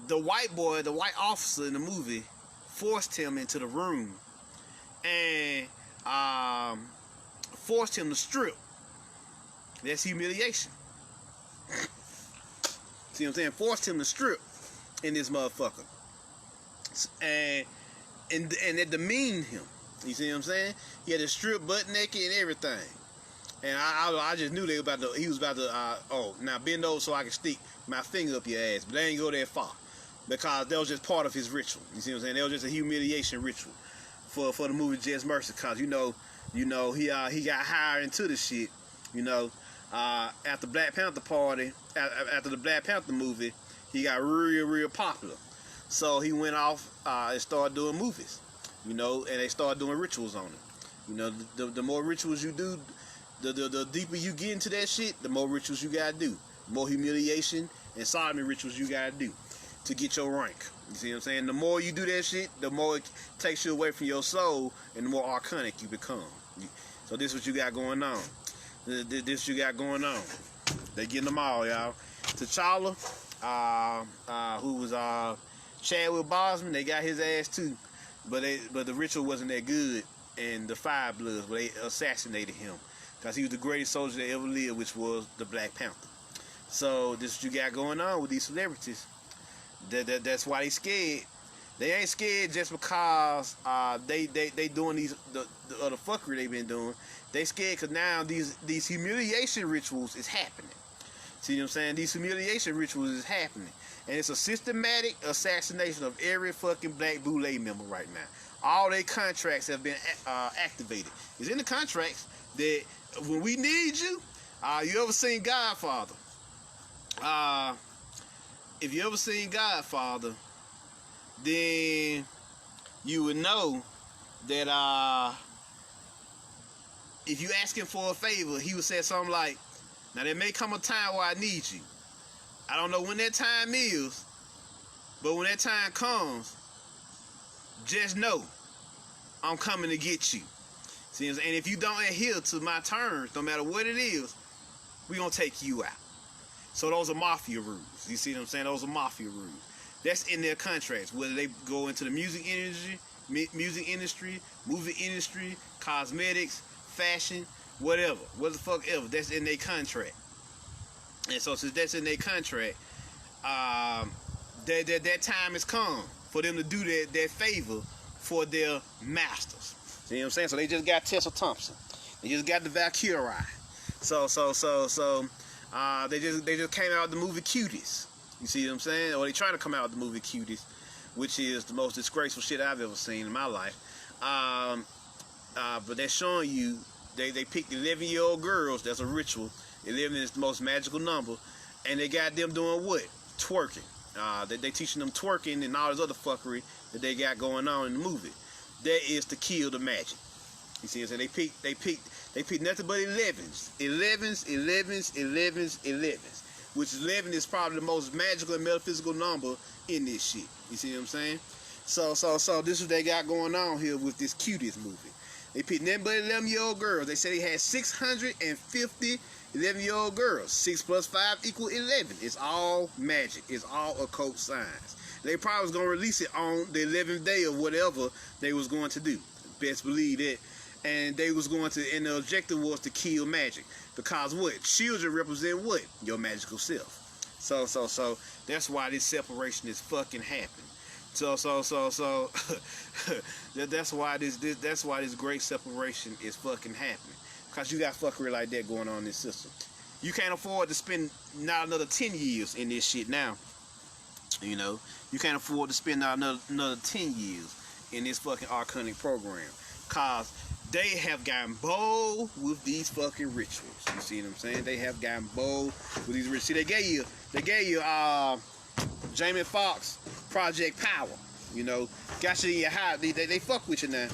the white officer in the movie forced him into the room and forced him to strip. That's humiliation. See what I'm saying? Forced him to strip in this motherfucker. And that demeaned him. You see what I'm saying? He had to strip butt naked and everything. And I just knew he was about to now bend over so I can stick my finger up your ass. But they ain't go that far. Because that was just part of his ritual. You see what I'm saying? That was just a humiliation ritual for the movie Just Mercy. Cause he got hired into this shit, after Black Panther party, after the Black Panther movie, he got real popular. So he went off and started doing movies, and they started doing rituals on it. The more rituals you do, the deeper you get into that shit, the more rituals you gotta do. The more humiliation and sodomy rituals you gotta do to get your rank. You see what I'm saying? The more you do that shit, the more it takes you away from your soul and the more archonic you become. So this is what you got going on. This you got going on. They getting them all, y'all. T'Challa, who was Chadwick Boseman, they got his ass too. But the ritual wasn't that good, and the Five Bloods, but they assassinated him. Because he was the greatest soldier that ever lived, which was the Black Panther. So this is what you got going on with these celebrities. That's why they scared. They ain't scared just because they doing the other fuckery they been doing. They scared because now these humiliation rituals is happening. See what I'm saying? These humiliation rituals is happening. And it's a systematic assassination of every fucking Black Boule member right now. All their contracts have been activated. It's in the contracts that when we need you, you ever seen Godfather? If you ever seen Godfather, then you would know that if you ask him for a favor, he would say something like, now there may come a time where I need you. I don't know when that time is, but when that time comes, just know I'm coming to get you. See, and if you don't adhere to my terms, no matter what it is, we're going to take you out. So those are mafia rules. You see what I'm saying? Those are mafia rules. That's in their contracts. Whether they go into the music industry, movie industry, cosmetics, fashion, whatever. What the fuck ever. That's in their contract. And so since that's in their contract, that time has come for them to do that favor for their masters. See what I'm saying? So they just got Tessa Thompson. They just got the Valkyrie. So they just came out with the movie Cuties. You see what I'm saying? Or they trying to come out with the movie Cuties, which is the most disgraceful shit I've ever seen in my life. But they're showing you they picked 11-year-old girls. That's a ritual. 11 is the most magical number, and they got them doing what? Twerking. They teaching them twerking and all this other fuckery that they got going on in the movie. That is to kill the magic. You see what I'm saying? They picked nothing but 11s, which 11 is probably the most magical and metaphysical number in this shit. You see what I'm saying? So this is what they got going on here with this Cuties movie. They picked nothing but 11-year-old girls. They said they had 650 11-year-old girls. 6 plus 5 equal 11. It's all magic. It's all occult science. They probably was going to release it on the 11th day or whatever they was going to do. Best believe that. And they was going to, and the objective was to kill magic. Because what? Children represent what? Your magical self. So that's why this separation is fucking happening. So that's why this great separation is fucking happening. Because you got fuckery like that going on in this system. You can't afford to spend not another 10 years in this shit now. You know, you can't afford to spend not another 10 years in this fucking arcanic program. Because they have gotten bold with these fucking rituals. You see what I'm saying? They have gotten bold with these rituals. See, they gave you Jamie Foxx Project Power. You know, got you in your high. They fuck with you now.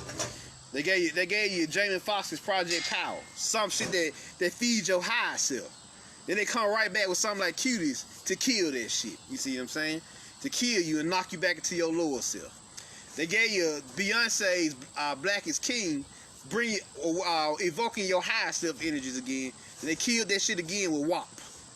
They gave you Jamie Foxx's Project Power. Some shit that feeds your high self. Then they come right back with something like Cuties to kill that shit. You see what I'm saying? To kill you and knock you back into your lower self. They gave you Beyonce's Black is King, evoking your high self energies again. And they killed that shit again with WAP.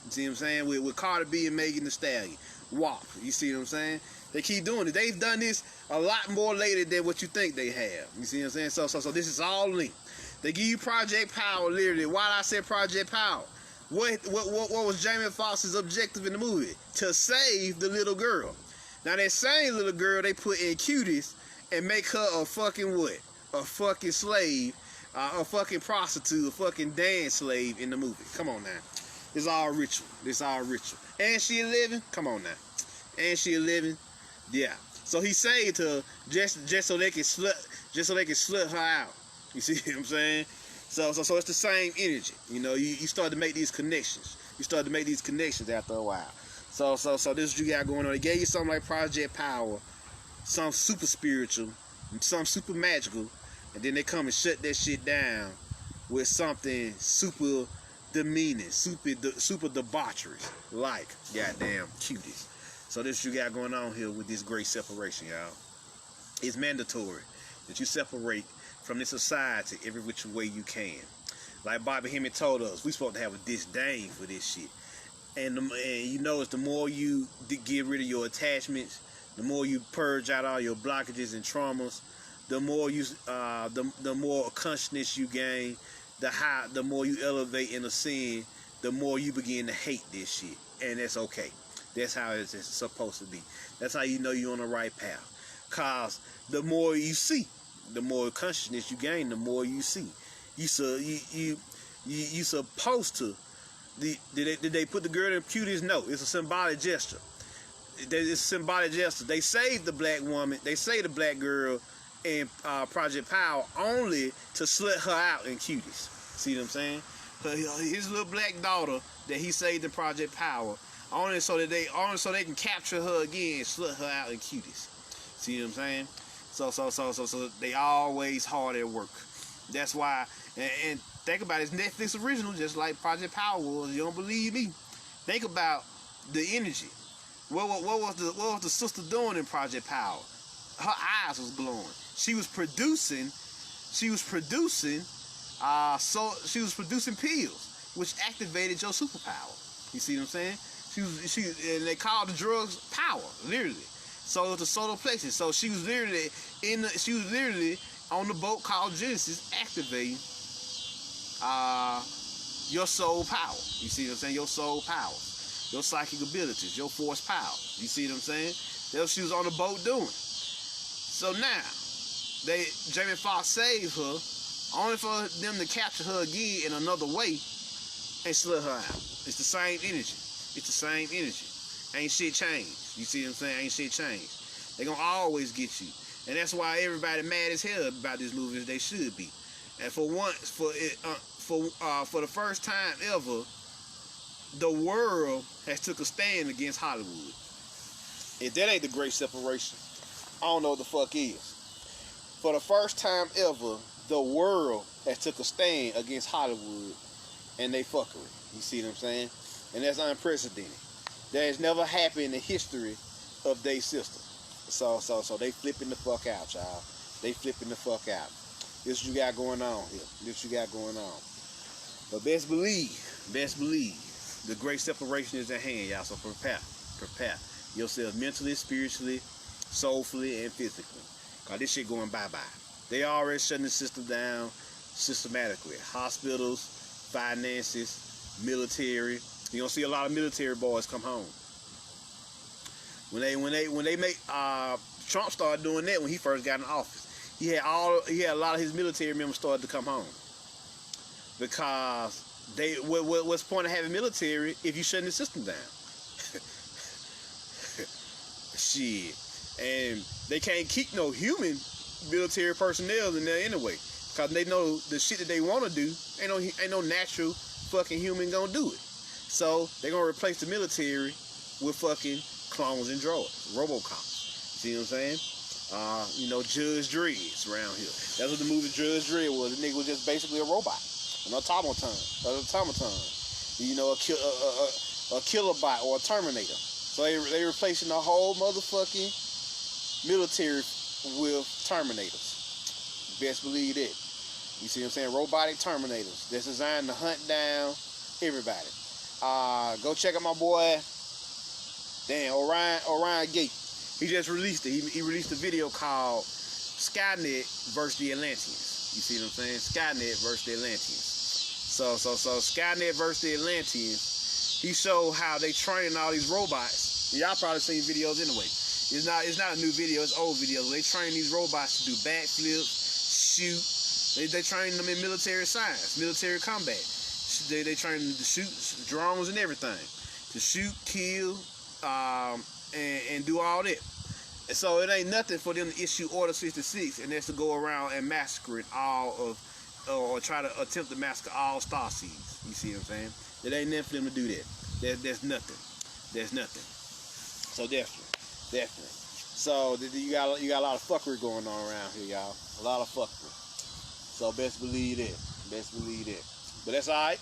You see what I'm saying? With Cardi B and Megan Thee Stallion. WAP. You see what I'm saying? They keep doing it. They've done this a lot more later than what you think they have. You see what I'm saying? So this is all linked. They give you Project Power, literally. Why I said Project Power? What was Jamie Foxx's objective in the movie? To save the little girl. Now that same little girl they put in Cuties and make her a fucking what? A fucking slave, a fucking prostitute, a fucking dance slave in the movie. Come on now. It's all ritual. It's all ritual. And she a living? Come on now. And she a living? Yeah. So he saved her just so they can slut her out. You see what I'm saying? So it's the same energy. You know, you start to make these connections. You start to make these connections after a while. So this is what you got going on. They gave you something like Project Power, some super spiritual, some super magical, and then they come and shut that shit down with something super demeaning, super debaucherous, like goddamn Cuties. So this is what you got going on here with this great separation, y'all. It's mandatory that you separate from this society every which way you can. Like Bobby Hemmett told us, we supposed to have a disdain for this shit. And you notice the more you get rid of your attachments, the more you purge out all your blockages and traumas, the more you the more consciousness you gain, the more you elevate in the sin, the more you begin to hate this shit. And that's okay. That's how it's supposed to be. That's how you know you're on the right path. Cause the more you see, the more consciousness you gain, the more you see. You supposed to. Did they put the girl in Cuties? No, it's a symbolic gesture. It's a symbolic gesture. They saved the black woman. They saved the black girl in Project Power only to slut her out in Cuties. See what I'm saying? His little black daughter that he saved in Project Power only so they can capture her again and slut her out in Cuties. See what I'm saying? So they always hard at work. That's why. And think about it, it's Netflix original, just like Project Power was. You don't believe me? Think about the energy. What was the sister doing in Project Power? Her eyes was glowing. She was producing pills, which activated your superpower. You see what I'm saying? And they called the drugs power, literally. So it's the solar plexus. So she was literally on the boat called Genesis, activating your soul power. You see what I'm saying? Your soul powers, your psychic abilities, your force power. You see what I'm saying? That's what she was on the boat doing. So now, Jamie Foxx saved her, only for them to capture her again in another way and slut her out. It's the same energy. It's the same energy. Ain't shit changed. You see what I'm saying? Ain't shit changed. They gonna always get you. And that's why everybody mad as hell about this movie, as they should be. And for the first time ever, the world has took a stand against Hollywood. If that ain't the great separation, I don't know what the fuck is. For the first time ever, the world has took a stand against Hollywood and they fuckery. You see what I'm saying? And that's unprecedented. That has never happened in the history of their system. So they flipping the fuck out, y'all. They flipping the fuck out. This what you got going on here. This what you got going on. But best believe, the great separation is at hand, y'all. So prepare yourself mentally, spiritually, soulfully, and physically. Cause this shit going bye-bye. They already shutting the system down systematically. Hospitals, finances, military. You don't see a lot of military boys come home. When they make Trump started doing that when he first got in office. He had a lot of his military members started to come home. Because what's the point of having military if you shutting the system down? Shit. And they can't keep no human military personnel in there anyway. Because they know the shit that they want to do, ain't no natural fucking human gonna do it. So they're gonna replace the military with fucking clones and droids, Robocops. See what I'm saying? You know, Judge Dredd's around here. That's what the movie Judge Dredd was. The nigga was just basically a robot, an automaton. You know, a kilobot or a Terminator. So they replacing the whole motherfucking military with Terminators. Best believe that. You see what I'm saying? Robotic Terminators that's designed to hunt down everybody. Go check out my boy, Orion Gate. He just released it. He released a video called Skynet versus the Atlanteans. You see what I'm saying? Skynet versus the Atlanteans. So Skynet versus the Atlanteans. He showed how they training all these robots. Y'all probably seen videos anyway. It's not a new video. It's old videos. They train these robots to do backflips, shoot. They train them in military science, military combat. They train them to shoot drones and everything, to shoot, kill, and do all that. And so it ain't nothing for them to issue Order 66, and that's to go around and massacre all of, or try to attempt to massacre all star seeds. You see what I'm saying? It ain't nothing for them to do that. There's nothing. There's nothing. So definitely. So you got a lot of fuckery going on around here, y'all. A lot of fuckery. So best believe that. But that's all right.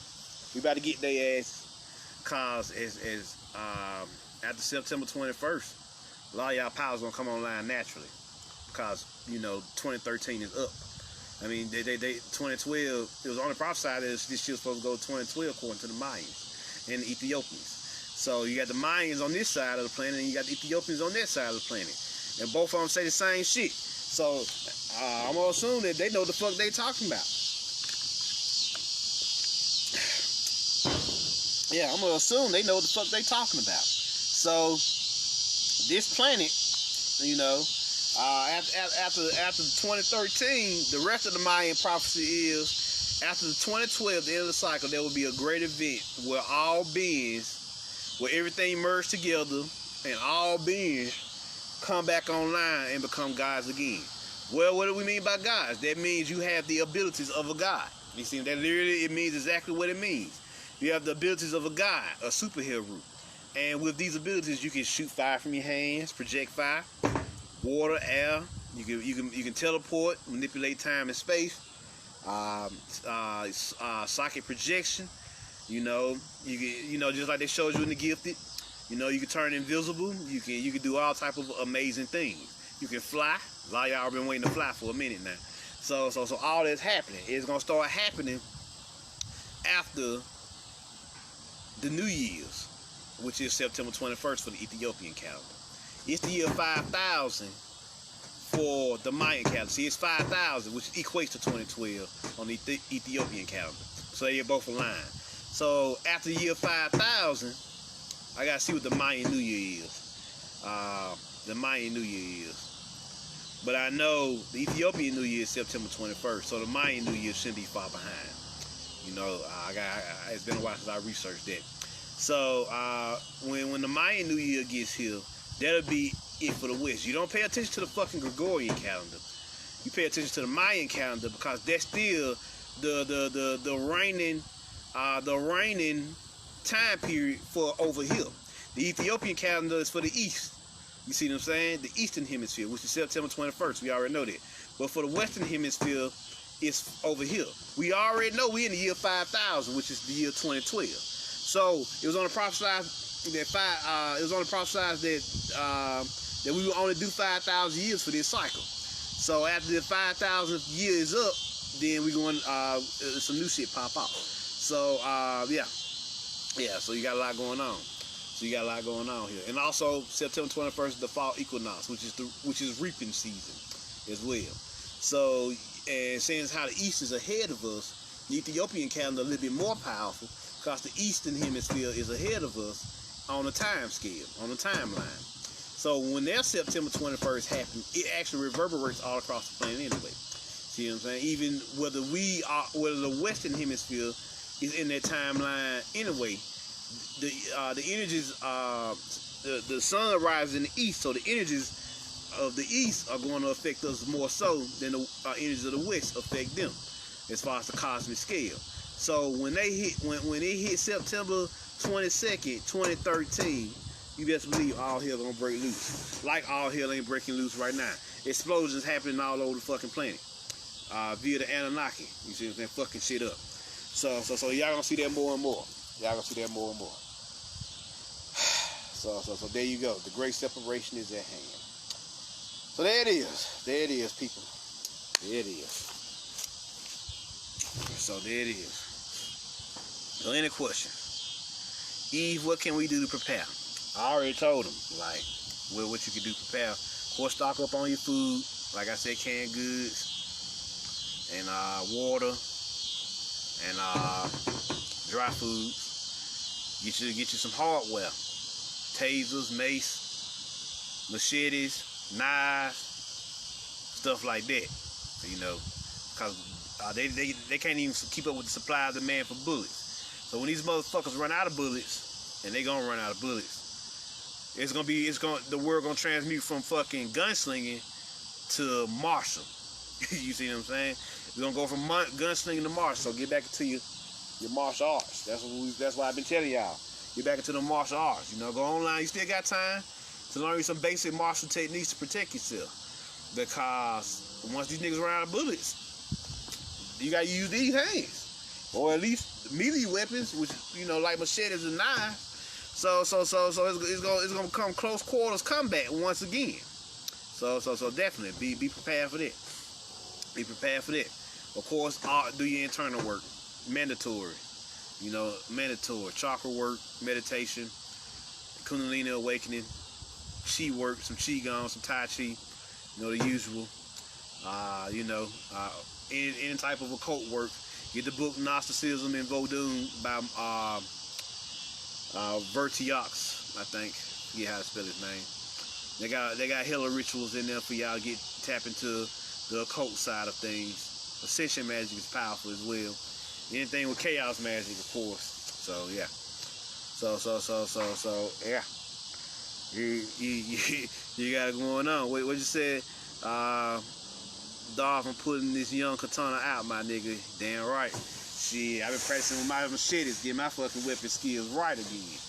We about to get their ass, cause as after September 21st, a lot of y'all powers gonna come online naturally, because you know 2013 is up. I mean, they 2012. It was only prophesied that this shit was supposed to go 2012 according to the Mayans and the Ethiopians. So you got the Mayans on this side of the planet, and you got the Ethiopians on that side of the planet, and both of them say the same shit. So I'm gonna assume that they know the fuck they talking about. Yeah, I'm gonna assume they know what the fuck they talking about. So this planet, you know, after 2013, the rest of the Mayan prophecy is after the 2012, the end of the cycle, there will be a great event where all beings, where everything merged together, and all beings come back online and become gods again. Well, what do we mean by gods? That means you have the abilities of a god. You see, that literally it means exactly what it means. You have the abilities of a god, a superhero. And with these abilities, you can shoot fire from your hands, project fire, water, air. You can teleport, manipulate time and space, psychic projection. You know, just like they showed you in The Gifted. You know, you can turn invisible. You can do all type of amazing things. You can fly. A lot of y'all been waiting to fly for a minute now. So all that's happening is gonna start happening after the New Year's, which is September 21st for the Ethiopian calendar. It's the year 5000 for the Mayan calendar. See, it's 5000, which equates to 2012 on the Ethiopian calendar. So they're both aligned. So after the year 5000, I gotta see what the Mayan New Year is. But I know the Ethiopian New Year is September 21st, so the Mayan New Year shouldn't be far behind. You know, it's been a while since I researched that. So when the Mayan New Year gets here, that'll be it for the West. You don't pay attention to the fucking Gregorian calendar. You pay attention to the Mayan calendar, because that's still the reigning time period for over here. The Ethiopian calendar is for the East. You see what I'm saying? The Eastern Hemisphere, which is September 21st. We already know that. But for the Western Hemisphere, it's over here. We already know we're in the year 5000, which is the year 2012. So it was on the prophesied that we will only do 5,000 years for this cycle. So after the 5,000th year is up, then we going some new shit pop out. So yeah. So you got a lot going on. Here, and also September 21st is the fall equinox, which is reaping season as well. So, and since how the East is ahead of us, the Ethiopian calendar a little bit more powerful, because the Eastern Hemisphere is ahead of us on the time scale, on the timeline. So when their September 21st happens, it actually reverberates all across the planet anyway. See what I'm saying? Even whether the Western Hemisphere is in that timeline anyway, the energies, the sun rises in the east, so the energies of the east are going to affect us more so than the energies of the west affect them, as far as the cosmic scale. So when it hit September 22nd, 2013, you best believe all hell gonna break loose. Like all hell ain't breaking loose right now. Explosions happening all over the fucking planet. Via the Anunnaki. You see what I'm saying? Fucking shit up. So y'all gonna see that more and more. Y'all gonna see that more and more. So there you go. The great separation is at hand. So there it is. There it is, people. There it is. So there it is. So any question? Eve, what can we do to prepare? I already told them, like, what you can do to prepare. Of course, stock up on your food. Like I said, canned goods. And water. And dry foods. Get you some hardware. Tasers, mace, machetes, knives, stuff like that. You know, because they can't even keep up with the supply of demand for bullets. So when these motherfuckers run out of bullets, and they gonna run out of bullets, the world gonna transmute from fucking gunslinging to martial. You see what I'm saying? We're gonna go from gunslinging to martial. So get back into your martial arts. That's what I've been telling y'all. Get back into the martial arts. You know, go online. You still got time to learn some basic martial techniques to protect yourself. Because once these niggas run out of bullets, you gotta use these hands, or at least melee weapons, which like machetes and knives. So it's gonna come close quarters combat once again. So definitely be prepared for that. Be prepared for that. Of course, do your internal work, mandatory. Mandatory chakra work, meditation, Kundalini awakening, chi work, some qigong, some tai chi. The usual. Any type of occult work. Get the book Gnosticism and Vodou by Vertiox, I think. Forget how to spell his name. They got hella rituals in there for y'all to tap into the occult side of things. Ascension magic is powerful as well. Anything with chaos magic, of course. So yeah. So yeah. You got it going on. What you said? Dolphin putting this young katana out, my nigga. Damn right. Shit, I've been practicing with my machetes, get my fucking weapon skills right again.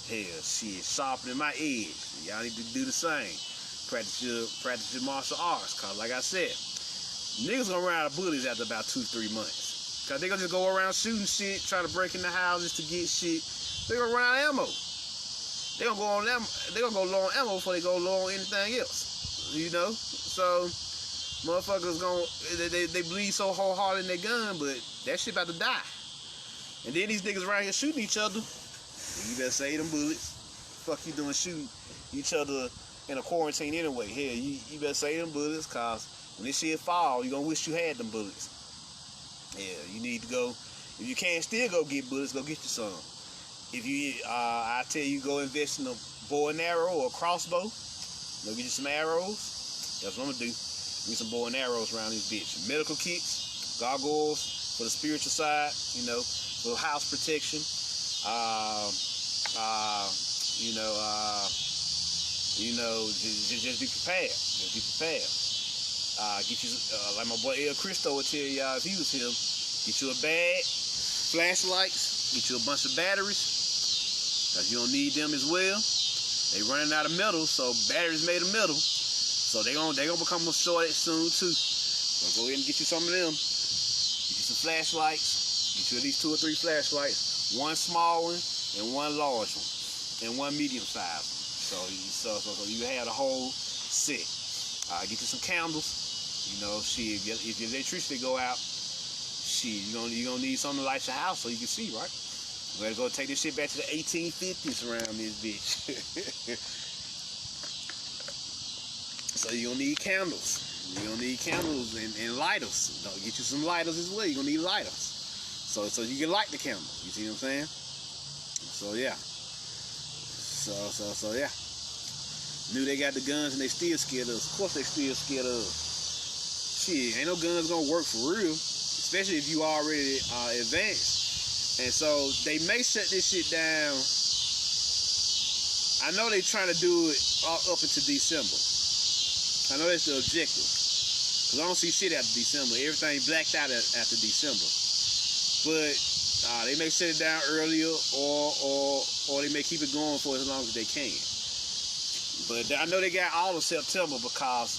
Hell, shit, sharpening my edge. Y'all need to do the same. Practice your martial arts, cause like I said, niggas gonna run out of bullets after about 2-3 months. Cause they gonna just go around shooting shit, trying to break into houses to get shit. They gonna run out of ammo. They gonna go low on ammo before they go low on anything else. So motherfuckers they bleed so hard in their gun, but that shit about to die. And then these niggas around here shooting each other. You better save them bullets. Fuck you doing shooting each other in a quarantine anyway. Hell, you better save them bullets, cause when this shit fall, you gonna wish you had them bullets. Yeah, you need to go. If you can't still go get bullets, go get you some. If you, I tell you, go invest in a bow and arrow or a crossbow. Go get you some arrows. That's what I'm gonna do. Get some bow and arrows around this bitch. Medical kits, gargoyles for the spiritual side. For house protection. Just be prepared. Just be prepared. Get you, like my boy El Cristo would tell y'all if he was him, get you a bag, flashlights, get you a bunch of batteries, because you don't need them as well. They running out of metal, so batteries made of metal, so they gonna become a shortage soon too. So go ahead and get you some of them. Get you some flashlights, get you at least 2 or 3 flashlights, one small one and one large one, and one medium size one. So you have the whole set. Get you some candles. Shit, if your electricity go out, shit, you gonna need something to light your house so you can see, right? We're gonna go take this shit back to the 1850s around this bitch. So you're gonna need candles. You're gonna need candles and lighters. Get you some lighters as well. You're gonna need lighters. So you can light the candle. You see what I'm saying? So yeah. So yeah. Knew they got the guns and they still scared of us. Of course they still scared of us. Shit, ain't no guns gonna work for real. Especially if you already advanced. And so they may shut this shit down. I know they trying to do it up into December. I know that's the objective. Because I don't see shit after December. Everything blacked out after December. But they may shut it down earlier or they may keep it going for as long as they can. But I know they got all of September because,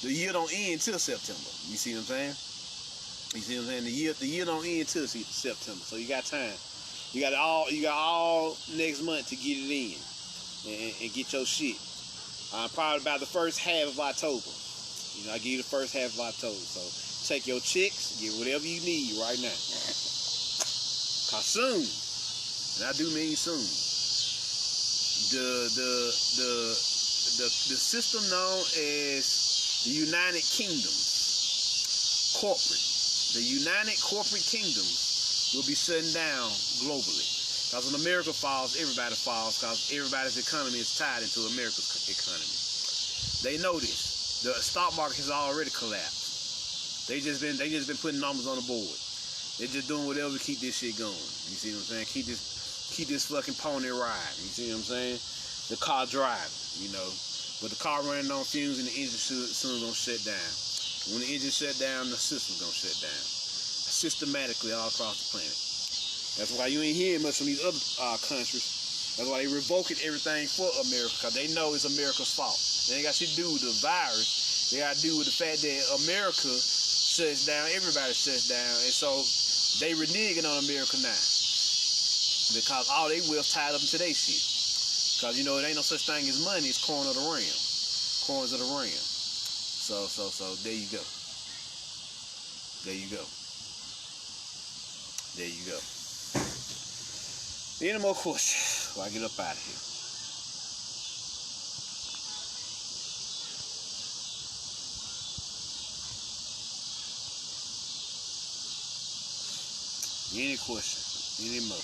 the year don't end till September. You see what I'm saying? You see what I'm saying? The year don't end till September, so you got time. You got all next month to get it in and get your shit. Probably about the first half of October. I give you the first half of October. So take your checks, get whatever you need right now. Cause soon, and I do mean soon, the system known as the United Kingdoms corporate, the United Corporate Kingdoms will be shutting down globally. Because when America falls, everybody falls. Because everybody's economy is tied into America's economy. They know this. The stock market has already collapsed. They just been putting numbers on the board. They're just doing whatever to keep this shit going. You see what I'm saying? Keep this fucking pony riding. You see what I'm saying? The car driving, But the car running on fumes and the engine soon gonna shut down. When the engine shut down, the system's gonna shut down. Systematically all across the planet. That's why you ain't hearing much from these other countries. That's why they revoking everything for America, because they know it's America's fault. They ain't got shit to do with the virus. They got to do with the fact that America shuts down, everybody shuts down, and so they reneging on America now. Because all they wealth tied up into their shit. Because, it ain't no such thing as money, it's coin of the realm. Coins of the realm. So, there you go. There you go. There you go. Any more questions before I get up out of here? Any questions? Any more?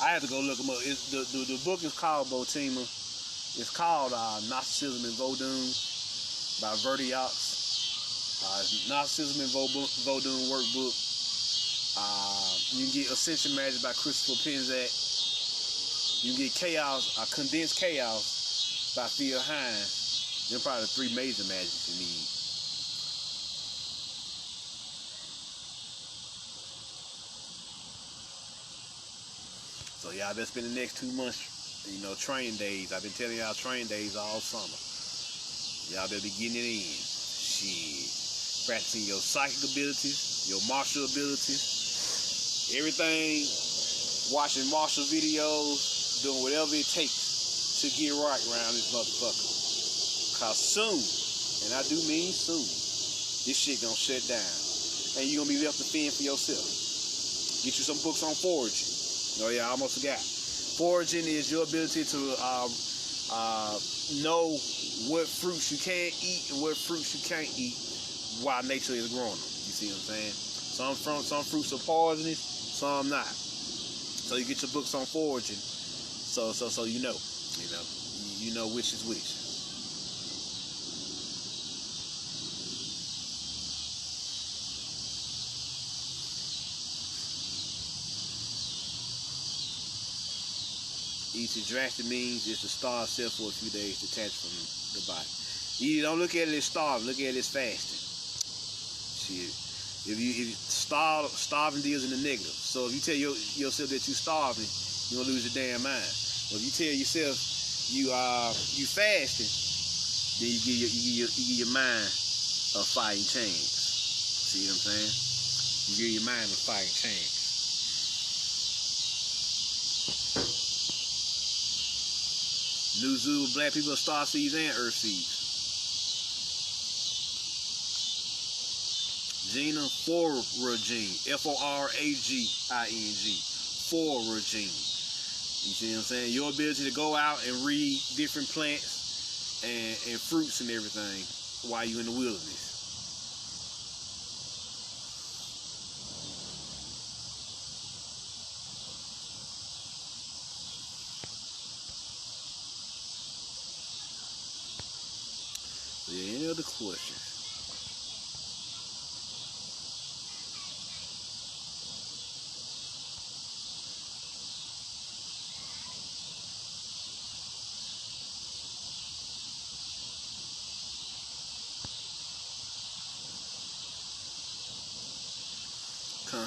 I had to go look them up. The book is called Botima. It's called Narcissism and Vodun by Vertiox. Narcissism and Vodun workbook. You can get Ascension Magic by Christopher Penzak. You can get Chaos, Condensed Chaos by Phil Hines. They're probably the three major magics you need. So y'all been spend the next 2 months, train days. I've been telling y'all train days all summer. Y'all better be getting it in. Shit. Practicing your psychic abilities, your martial abilities, everything. Watching martial videos, doing whatever it takes to get right around this motherfucker. Cause soon, and I do mean soon, this shit gonna shut down. And you gonna be left to fend for yourself. Get you some books on foraging. Oh yeah, I almost forgot. Foraging is your ability to know what fruits you can eat and what fruits you can't eat while nature is growing them. You see what I'm saying? Some fruits are poisonous, some not. So you get your books on foraging, so you know which is which. Eating drastic means is to starve self for a few days, detached from the body. You don't look at it as starving, look at it as fasting. Shit. If starving deals in the negative. So if you tell yourself that you're starving, you're gonna lose your damn mind. But if you tell yourself you fasting, then you give your mind a fighting chance. See what I'm saying? You give your mind a fighting chance. New Zoo with black people, star seeds and earth seeds. Gina foraging, Foraging, foraging. You see what I'm saying? Your ability to go out and read different plants and fruits and everything while you're in the wilderness. So yeah, any other questions?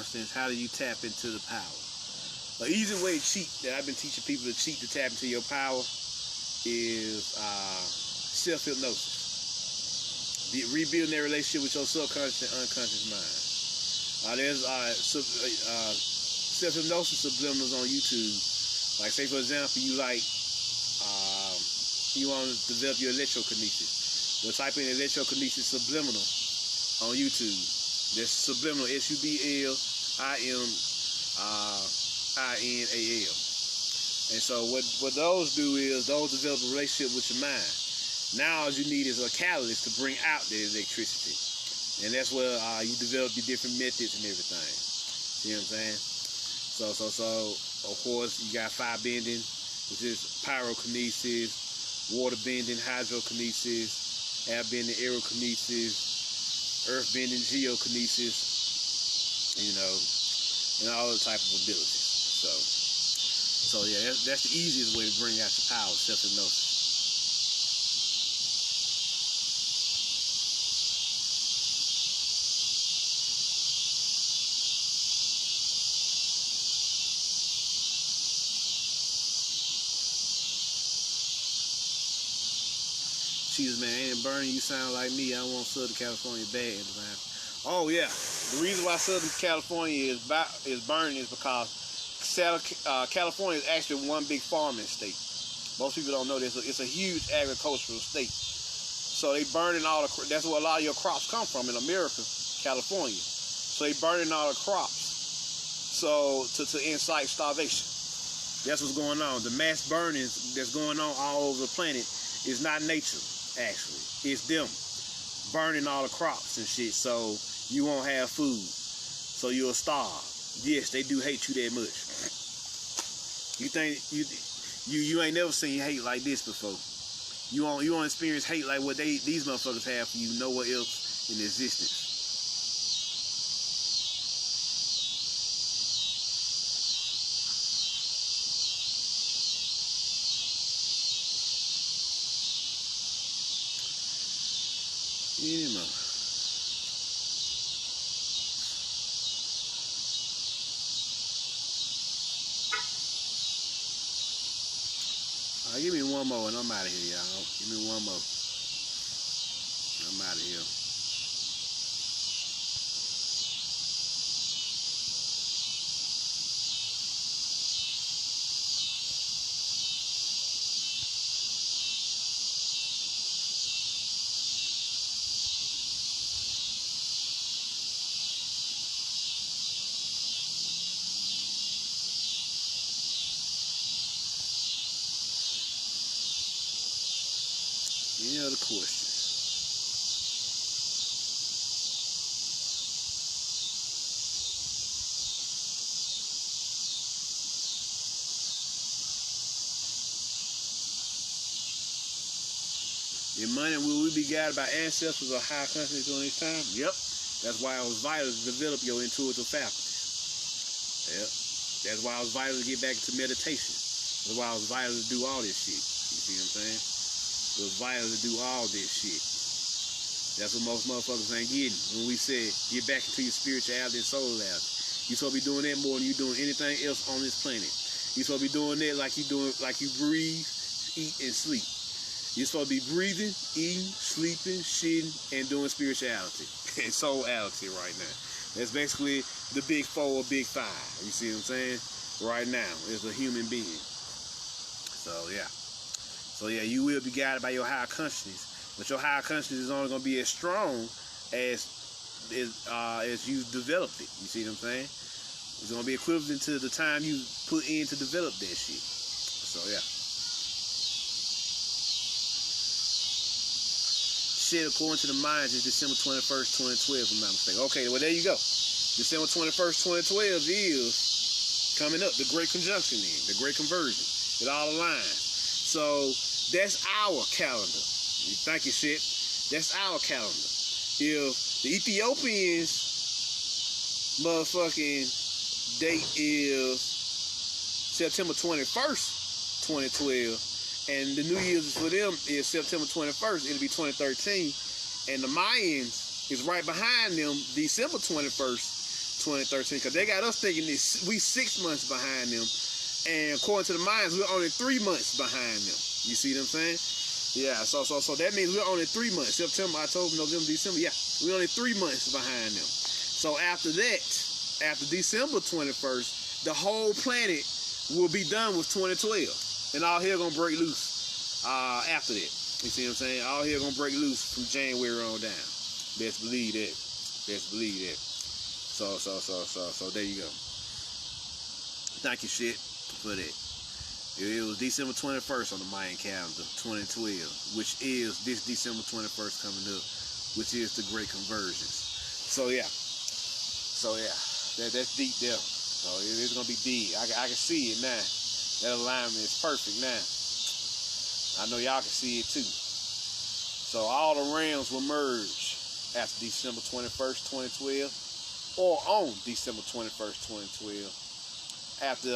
nonsense. How do you tap into the power? An easy way to cheat that I've been teaching people to cheat to tap into your power is self-hypnosis. Rebuilding that relationship with your subconscious and unconscious mind. There's self-hypnosis subliminals on YouTube. Like, say for example, you want to develop your electrokinesis. Well, type in electrokinesis subliminal on YouTube. That's subliminal, SUBLIMINAL. And so what those do is those develop a relationship with your mind. Now all you need is a catalyst to bring out the electricity. And that's where you develop your different methods and everything. See what I'm saying? So of course you got fire bending, which is pyrokinesis, water bending, hydrokinesis, air bending, aerokinesis, earth bending, geokinesis, and all other type of abilities. So yeah, that's the easiest way to bring out your power, self-hypnosis. Jesus, man, ain't it burning? You sound like me. I want Southern California bad, man. Oh yeah, the reason why Southern California is burning is because California is actually one big farming state. Most people don't know this. It's a huge agricultural state. So they burning all the. That's where a lot of your crops come from in America, California. So they burning all the crops. So to incite starvation. That's what's going on. The mass burnings that's going on all over the planet is not nature. Actually, it's them burning all the crops and shit, so you won't have food, so you'll starve. Yes, they do hate you that much. You think you ain't never seen hate like this before. You won't experience hate like what these motherfuckers have for you nowhere else in existence. Anymore. Give me one more and I'm out of here, y'all. Give me one more. I'm out of here. Any other questions? Your money, will we be guided by ancestors or high consciousness during this time? Yep. That's why it was vital to develop your intuitive faculties. Yep. That's why it was vital to get back into meditation. That's why it was vital to do all this shit. You see what I'm saying? It was vital to do all this shit. That's what most motherfuckers ain't getting. When we said, get back into your spirituality and solarity. You're supposed to be doing that more than you doing anything else on this planet. You're supposed to be doing that like you breathe, eat, and sleep. You're supposed to be breathing, eating, sleeping, shitting, and doing spirituality and soulality right now. That's basically the big four or big five. You see what I'm saying? Right now, as a human being. So yeah, you will be guided by your higher consciousness, but your higher consciousness is only gonna be as strong as you developed it. You see what I'm saying? It's gonna be equivalent to the time you put in to develop that shit. So yeah. Shit, according to the Mayans, is December 21st, 2012, if I'm not mistaken. Okay, well, there you go. December 21st, 2012 is coming up. The Great Conjunction then. The Great Conversion. It all aligns. So, that's our calendar. Thank you, shit. That's our calendar. If the Ethiopians motherfucking date is September 21st, 2012, and the New Year's for them is September 21st. It'll be 2013. And the Mayans is right behind them, December 21st, 2013, because they got us thinking this we 6 months behind them, and according to the Mayans, we're only 3 months behind them. You see what I'm saying? Yeah, so that means we're only 3 months. September, October, November, December. Yeah, we're only 3 months behind them. So after that, after December 21st, the whole planet will be done with 2012, and all hell gonna break loose after that. You see what I'm saying? All hell gonna break loose from January on down. Best believe that. Best believe that. So there you go. Thank you, shit, for that. It was December 21st on the Mayan calendar, 2012, which is this December 21st coming up, which is the Great Convergence. So yeah, that's deep there. So it's gonna be deep. I can see it now. That alignment is perfect now. I know y'all can see it too. So all the realms will merge after December 21st, 2012, or on December 21st, 2012. After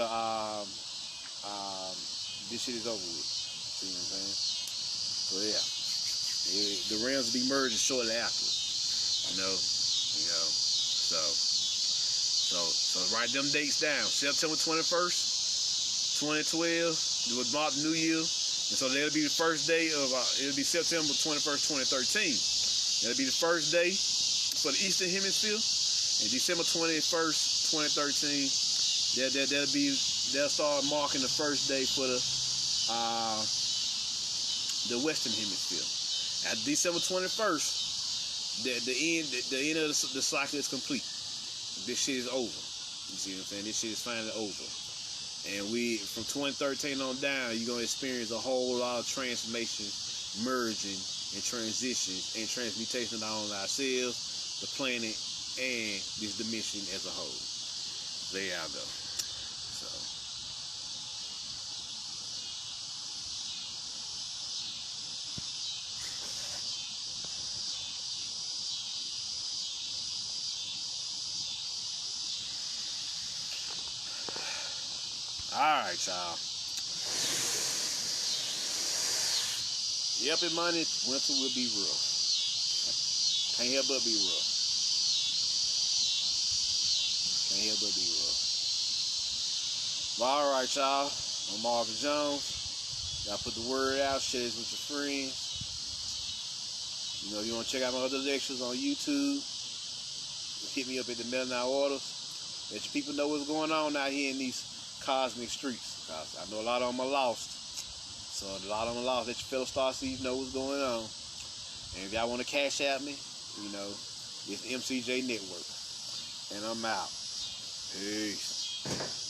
this shit is over with. See what I'm saying? So yeah, the realms will be merging shortly after. You know. So write them dates down. September 21st, 2012. It was mark the New Year, and so that'll be the first day of. It'll be September 21st, 2013. That'll be the first day for the Eastern Hemisphere, and December 21st, 2013. They'll start marking the first day for the Western Hemisphere. At December 21st, the end of the cycle is complete. This shit is over. You see what I'm saying? This shit is finally over. And we, from 2013 on down, you're gonna experience a whole lot of transformation, merging, and transitions and transmutation on ourselves, the planet, and this dimension as a whole. There y'all go. So alright, y'all. Yep, and money, winter will be rough. Can't help but be rough. Can't help but be rough. Well, alright, y'all. I'm Marvin Jones. Y'all put the word out, share this with your friends. You know, you want to check out my other lectures on YouTube, hit me up at the Midnight Orders. Let your people know what's going on out here in these cosmic streets. Cause I know a lot of them are lost. So a lot of them are lost. Let your fellow starseeds know what's going on. And if y'all want to cash at me, you know, it's MCJ Network. And I'm out. Peace.